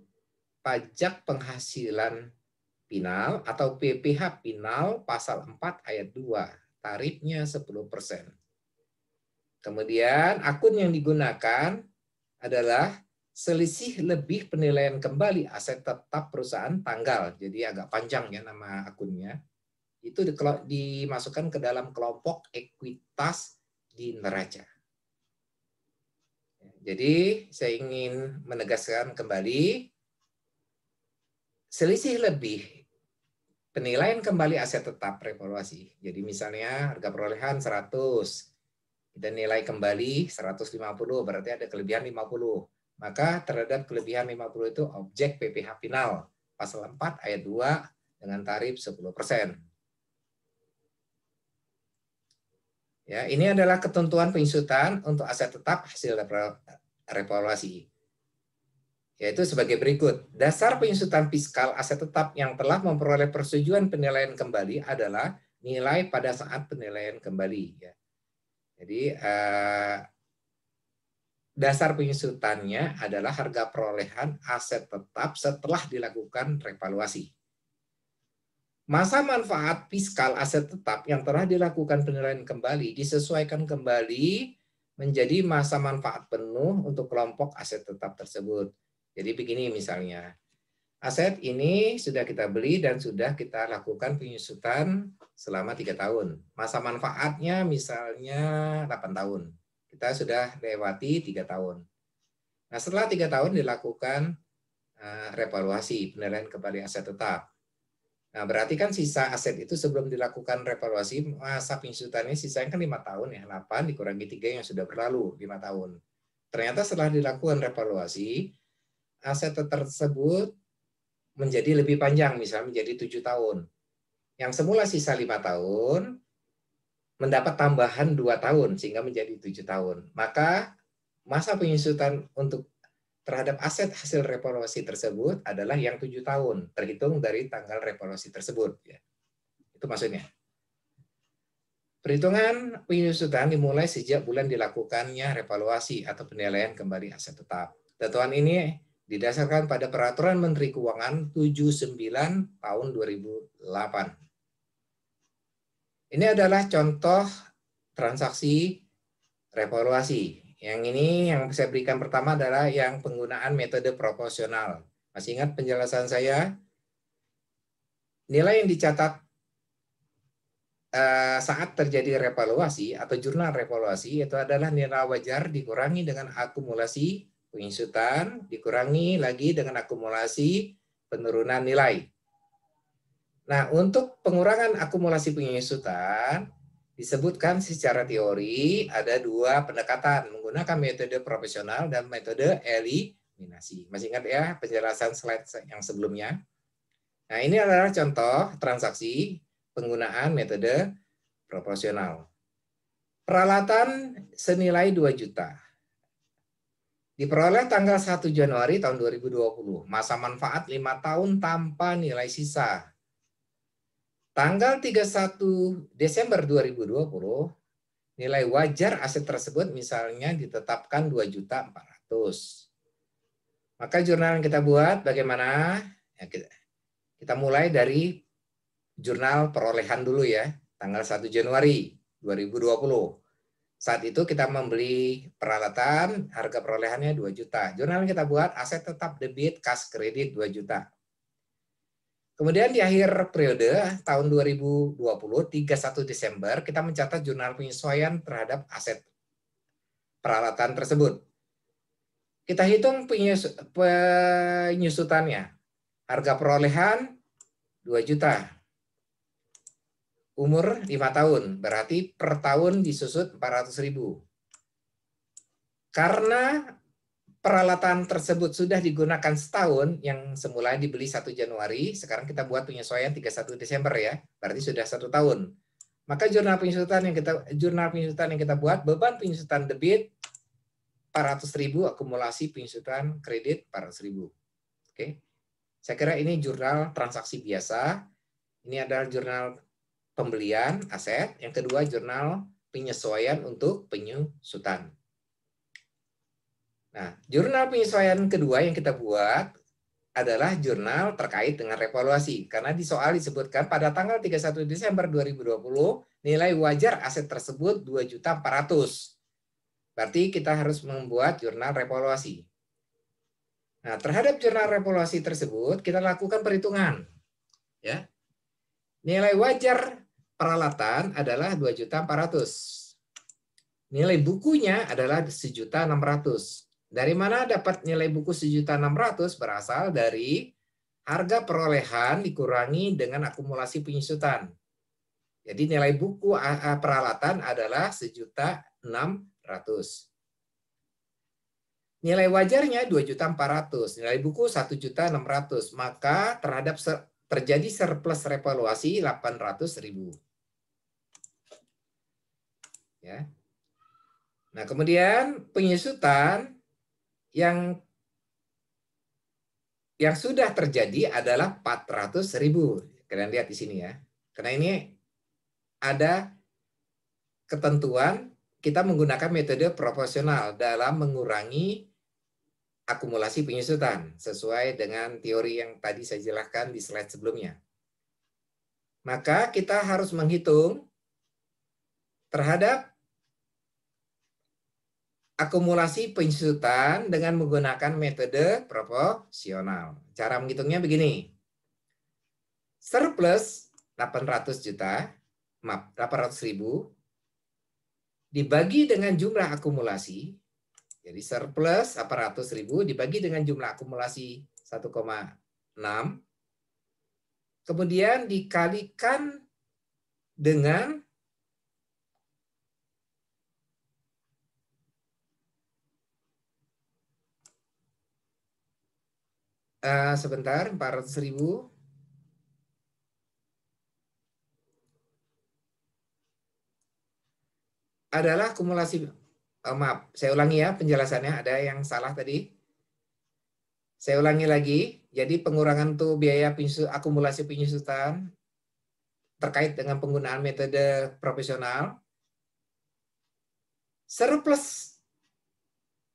A: pajak penghasilan final atau PPh final pasal 4 ayat 2, tarifnya 10%. Kemudian akun yang digunakan adalah selisih lebih penilaian kembali aset tetap perusahaan tanggal. Jadi agak panjang ya nama akunnya. Itu dimasukkan ke dalam kelompok ekuitas di neraca. Jadi saya ingin menegaskan kembali selisih lebih penilaian kembali aset tetap revaluasi. Jadi misalnya harga perolehan 100, kita nilai kembali 150, berarti ada kelebihan 50. Maka terhadap kelebihan 50 itu objek PPh final pasal 4 ayat 2 dengan tarif 10%. Ya, ini adalah ketentuan penyusutan untuk aset tetap hasil revaluasi. Yaitu sebagai berikut. Dasar penyusutan fiskal aset tetap yang telah memperoleh persetujuan penilaian kembali adalah nilai pada saat penilaian kembali. Ya. Jadi dasar penyusutannya adalah harga perolehan aset tetap setelah dilakukan revaluasi. Masa manfaat fiskal aset tetap yang telah dilakukan penilaian kembali disesuaikan kembali menjadi masa manfaat penuh untuk kelompok aset tetap tersebut. Jadi begini misalnya, aset ini sudah kita beli dan sudah kita lakukan penyusutan selama 3 tahun. Masa manfaatnya misalnya 8 tahun. Kita sudah lewati 3 tahun. Nah setelah 3 tahun dilakukan revaluasi, penilaian kembali aset tetap. Nah, berarti kan sisa aset itu sebelum dilakukan revaluasi, masa penyusutannya sisanya kan 5 tahun ya, 8 dikurangi 3 yang sudah berlalu, 5 tahun. Ternyata setelah dilakukan revaluasi, aset tersebut menjadi lebih panjang, misalnya menjadi 7 tahun. Yang semula sisa 5 tahun, mendapat tambahan 2 tahun, sehingga menjadi 7 tahun. Maka masa penyusutan untuk terhadap aset hasil revaluasi tersebut adalah yang 7 tahun, terhitung dari tanggal revaluasi tersebut. Ya. Itu maksudnya. Perhitungan penyusutan dimulai sejak bulan dilakukannya revaluasi atau penilaian kembali aset tetap. Ketentuan ini didasarkan pada Peraturan Menteri Keuangan 79 tahun 2008. Ini adalah contoh transaksi revaluasi. Yang ini yang saya berikan pertama adalah yang penggunaan metode proporsional. Masih ingat penjelasan saya? Nilai yang dicatat saat terjadi revaluasi atau jurnal revaluasi itu adalah nilai wajar dikurangi dengan akumulasi penyusutan, dikurangi lagi dengan akumulasi penurunan nilai. Nah, untuk pengurangan akumulasi penyusutan, disebutkan secara teori ada dua pendekatan, menggunakan metode proporsional dan metode eliminasi. Masih ingat ya penjelasan slide yang sebelumnya? Nah, ini adalah contoh transaksi penggunaan metode proporsional. Peralatan senilai 2 juta. Diperoleh tanggal 1 Januari tahun 2020. Masa manfaat 5 tahun tanpa nilai sisa. Tanggal 31 Desember 2020, nilai wajar aset tersebut misalnya ditetapkan 2.400.000. Maka jurnal yang kita buat bagaimana? Ya, kita mulai dari jurnal perolehan dulu ya, tanggal 1 Januari 2020. Saat itu kita membeli peralatan, harga perolehannya 2 juta. Jurnal yang kita buat aset tetap debit, kas kredit 2 juta. Kemudian di akhir periode tahun 2020, 31 Desember, kita mencatat jurnal penyesuaian terhadap aset peralatan tersebut. Kita hitung penyusutannya. Harga perolehan 2 juta. Umur 5 tahun, berarti per tahun disusut 400.000. Karena peralatan tersebut sudah digunakan setahun, yang semula dibeli 1 Januari, sekarang kita buat penyesuaian 31 Desember ya, berarti sudah 1 tahun. Maka jurnal penyusutan yang kita buat, beban penyusutan debit 400.000, akumulasi penyusutan kredit 400.000. Oke. Saya kira ini jurnal transaksi biasa. Ini adalah jurnal pembelian aset, yang kedua jurnal penyesuaian untuk penyusutan. Nah, jurnal penyesuaian kedua yang kita buat adalah jurnal terkait dengan revaluasi. Karena di soal disebutkan pada tanggal 31 Desember 2020, nilai wajar aset tersebut 2.400.000. Berarti kita harus membuat jurnal revaluasi. Nah, terhadap jurnal revaluasi tersebut, kita lakukan perhitungan. Ya. Nilai wajar peralatan adalah 2.400.000. Nilai bukunya adalah 1.600.000. Dari mana dapat nilai buku 1.600.000? Berasal dari harga perolehan dikurangi dengan akumulasi penyusutan. Jadi nilai buku peralatan adalah 1.600.000. Nilai wajarnya 2.400.000. Nilai buku 1.600.000. Maka terjadi surplus revaluasi 800.000. Ya. Nah, kemudian penyusutan yang sudah terjadi adalah 400.000. Kalian lihat di sini ya. Karena ini ada ketentuan kita menggunakan metode proporsional dalam mengurangi akumulasi penyusutan sesuai dengan teori yang tadi saya jelaskan di slide sebelumnya. Maka kita harus menghitung terhadap akumulasi penyusutan dengan menggunakan metode proporsional. Cara menghitungnya begini. Surplus 800.000 dibagi dengan jumlah akumulasi. Jadi surplus 800.000 dibagi dengan jumlah akumulasi 1,6. Kemudian dikalikan dengan sebentar, 400.000 adalah akumulasi. Maaf, saya ulangi ya penjelasannya, ada yang salah tadi. Saya ulangi lagi. Jadi pengurangan tuh biaya akumulasi penyusutan terkait dengan penggunaan metode proporsional. Surplus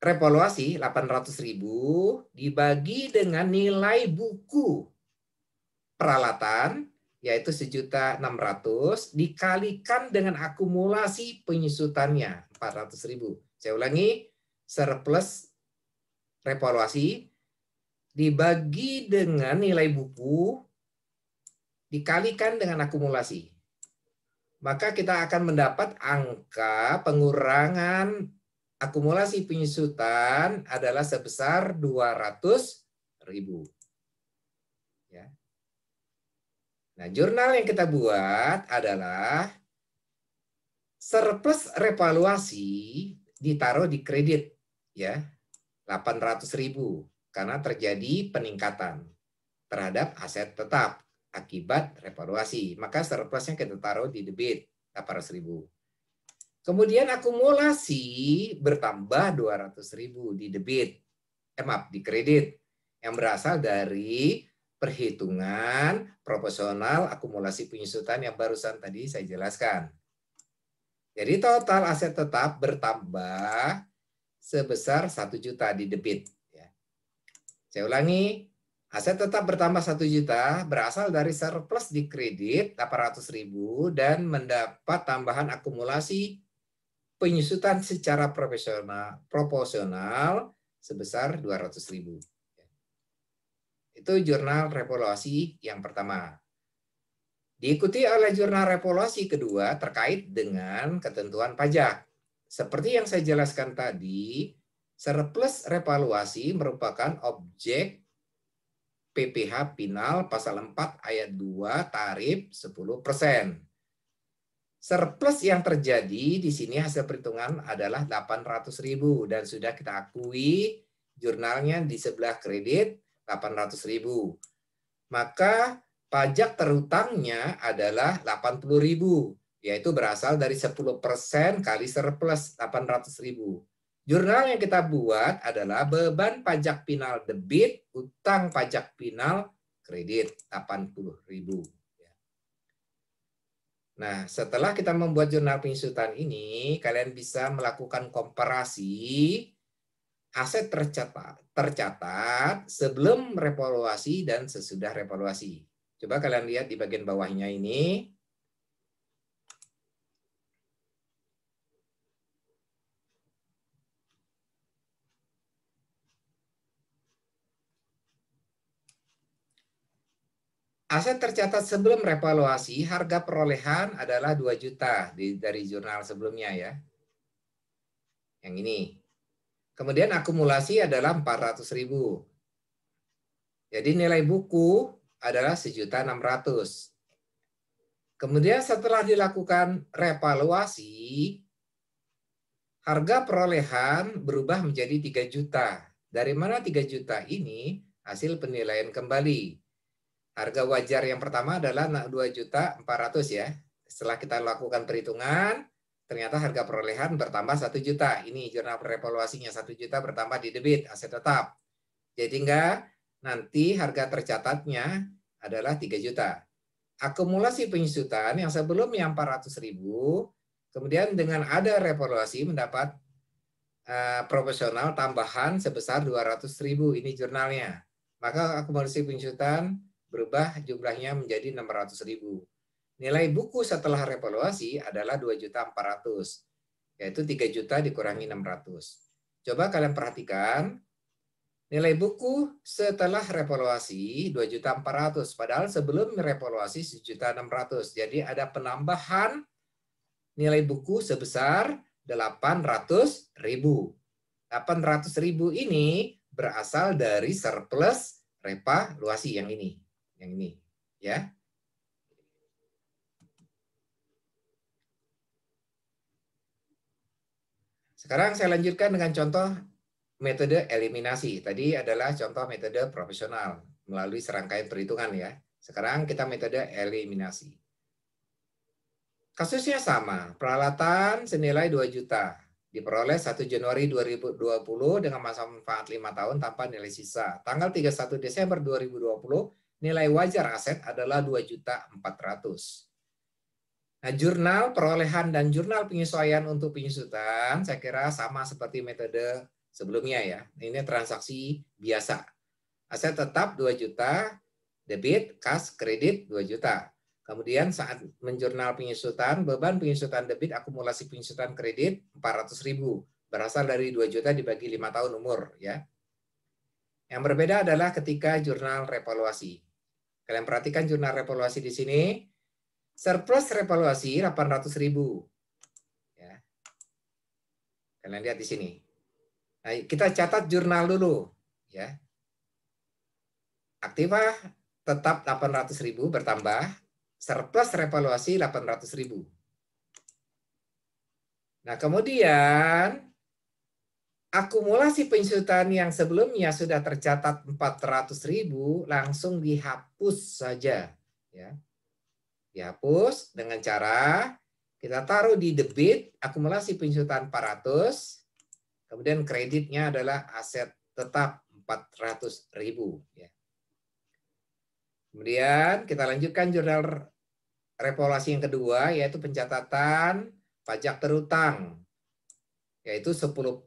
A: revaluasi 800.000 dibagi dengan nilai buku peralatan yaitu 1.600.000 dikalikan dengan akumulasi penyusutannya 400.000. Saya ulangi, surplus revaluasi dibagi dengan nilai buku dikalikan dengan akumulasi. maka kita akan mendapat angka pengurangan akumulasi penyusutan adalah sebesar 200.000. Ya. Nah, jurnal yang kita buat adalah surplus revaluasi ditaruh di kredit, ya, 800.000 karena terjadi peningkatan terhadap aset tetap akibat revaluasi. Maka surplusnya kita taruh di debit 800.000. Kemudian akumulasi bertambah 200.000 di debit, maaf, di kredit yang berasal dari perhitungan proporsional akumulasi penyusutan yang barusan tadi saya jelaskan. Jadi total aset tetap bertambah sebesar 1 juta di debit. Saya ulangi, aset tetap bertambah 1 juta berasal dari surplus di kredit 800.000 dan mendapat tambahan akumulasi penyusutan secara proporsional sebesar 200.000. Itu jurnal revaluasi yang pertama. Diikuti oleh jurnal revaluasi kedua terkait dengan ketentuan pajak. Seperti yang saya jelaskan tadi, surplus revaluasi merupakan objek PPh final pasal 4 ayat 2 tarif 10%. Surplus yang terjadi di sini hasil perhitungan adalah 800.000 dan sudah kita akui jurnalnya di sebelah kredit 800.000. Maka pajak terutangnya adalah 80.000, yaitu berasal dari 10% kali surplus 800.000. Jurnal yang kita buat adalah beban pajak final debit, utang pajak final kredit 80.000. Nah, setelah kita membuat jurnal penyusutan ini, kalian bisa melakukan komparasi aset tercatat sebelum revaluasi dan sesudah revaluasi. Coba kalian lihat di bagian bawahnya ini. Aset tercatat sebelum revaluasi, harga perolehan adalah 2 juta dari jurnal sebelumnya ya. Yang ini. Kemudian akumulasi adalah 400.000. Jadi nilai buku adalah 1.600.000. Kemudian setelah dilakukan revaluasi, harga perolehan berubah menjadi 3 juta. Dari mana 3 juta ini? Hasil penilaian kembali. Harga wajar yang pertama adalah 2.400.000 ya. Setelah kita lakukan perhitungan, ternyata harga perolehan bertambah 1 juta. Ini jurnal revaluasinya 1 juta bertambah di debit, aset tetap. Jadi enggak, nanti harga tercatatnya adalah 3 juta. Akumulasi penyusutan yang sebelumnya 400.000, kemudian dengan ada revaluasi mendapat proporsional tambahan sebesar 200.000. Ini jurnalnya. Maka akumulasi penyusutan berubah jumlahnya menjadi 600.000. Nilai buku setelah revaluasi adalah 2.400.000, yaitu 3 juta dikurangi 600. Coba kalian perhatikan, nilai buku setelah revaluasi 2.400.000, padahal sebelum revaluasi 1.600.000. Jadi ada penambahan nilai buku sebesar 800.000. 800.000 ini berasal dari surplus revaluasi yang ini. Yang ini, ya. Sekarang saya lanjutkan dengan contoh metode eliminasi. Tadi adalah contoh metode profesional melalui serangkaian perhitungan ya. Sekarang kita metode eliminasi. Kasusnya sama, peralatan senilai 2 juta. Diperoleh 1 Januari 2020 dengan masa manfaat 5 tahun tanpa nilai sisa. Tanggal 31 Desember 2020, nilai wajar aset adalah 2.400.000. Nah, jurnal perolehan dan jurnal penyesuaian untuk penyusutan saya kira sama seperti metode sebelumnya ya. Ini transaksi biasa. Aset tetap 2 juta, debit, kas, kredit 2 juta. Kemudian saat menjurnal penyusutan, beban penyusutan debit, akumulasi penyusutan kredit 400.000. Berasal dari 2 juta dibagi 5 tahun umur ya. Yang berbeda adalah ketika jurnal revaluasi. Kalian perhatikan jurnal revaluasi di sini. Surplus revaluasi 800.000. Ya. Kalian lihat di sini. Nah, kita catat jurnal dulu. Ya. Aktiva tetap 800.000 bertambah, surplus revaluasi 800.000. Nah, kemudian akumulasi pensiutan yang sebelumnya sudah tercatat 400.000 langsung dihapus saja. Ya. Dihapus dengan cara kita taruh di debit akumulasi pensiutan 400, kemudian kreditnya adalah aset tetap 400.000. Ya. Kemudian kita lanjutkan jurnal revaluasi yang kedua, yaitu pencatatan pajak terutang, yaitu 10%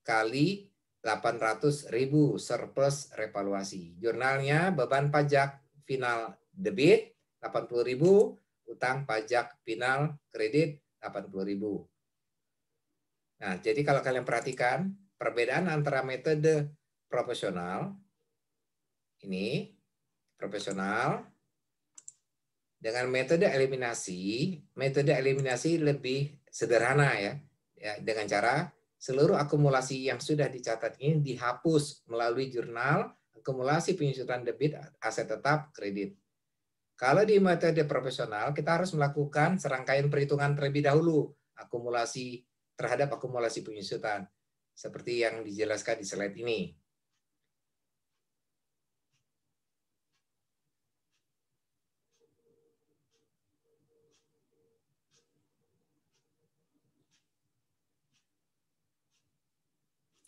A: kali 800.000 surplus revaluasi. Jurnalnya beban pajak final debit 80.000, utang pajak final kredit 80.000. Nah, jadi kalau kalian perhatikan perbedaan antara metode proporsional ini dengan metode eliminasi lebih sederhana ya, dengan cara seluruh akumulasi yang sudah dicatat ini dihapus melalui jurnal akumulasi penyusutan debit aset tetap kredit. Kalau di metode profesional kita harus melakukan serangkaian perhitungan terlebih dahulu akumulasi terhadap akumulasi penyusutan seperti yang dijelaskan di slide ini.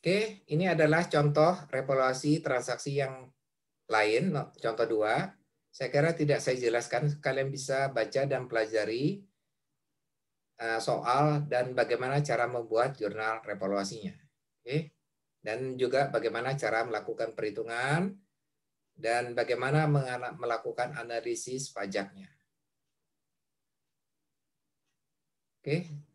A: Oke, ini adalah contoh revaluasi transaksi yang lain, contoh 2. Saya kira tidak saya jelaskan, kalian bisa baca dan pelajari soal dan bagaimana cara membuat jurnal revaluasinya. Oke. Dan juga bagaimana cara melakukan perhitungan dan bagaimana melakukan analisis pajaknya. Oke.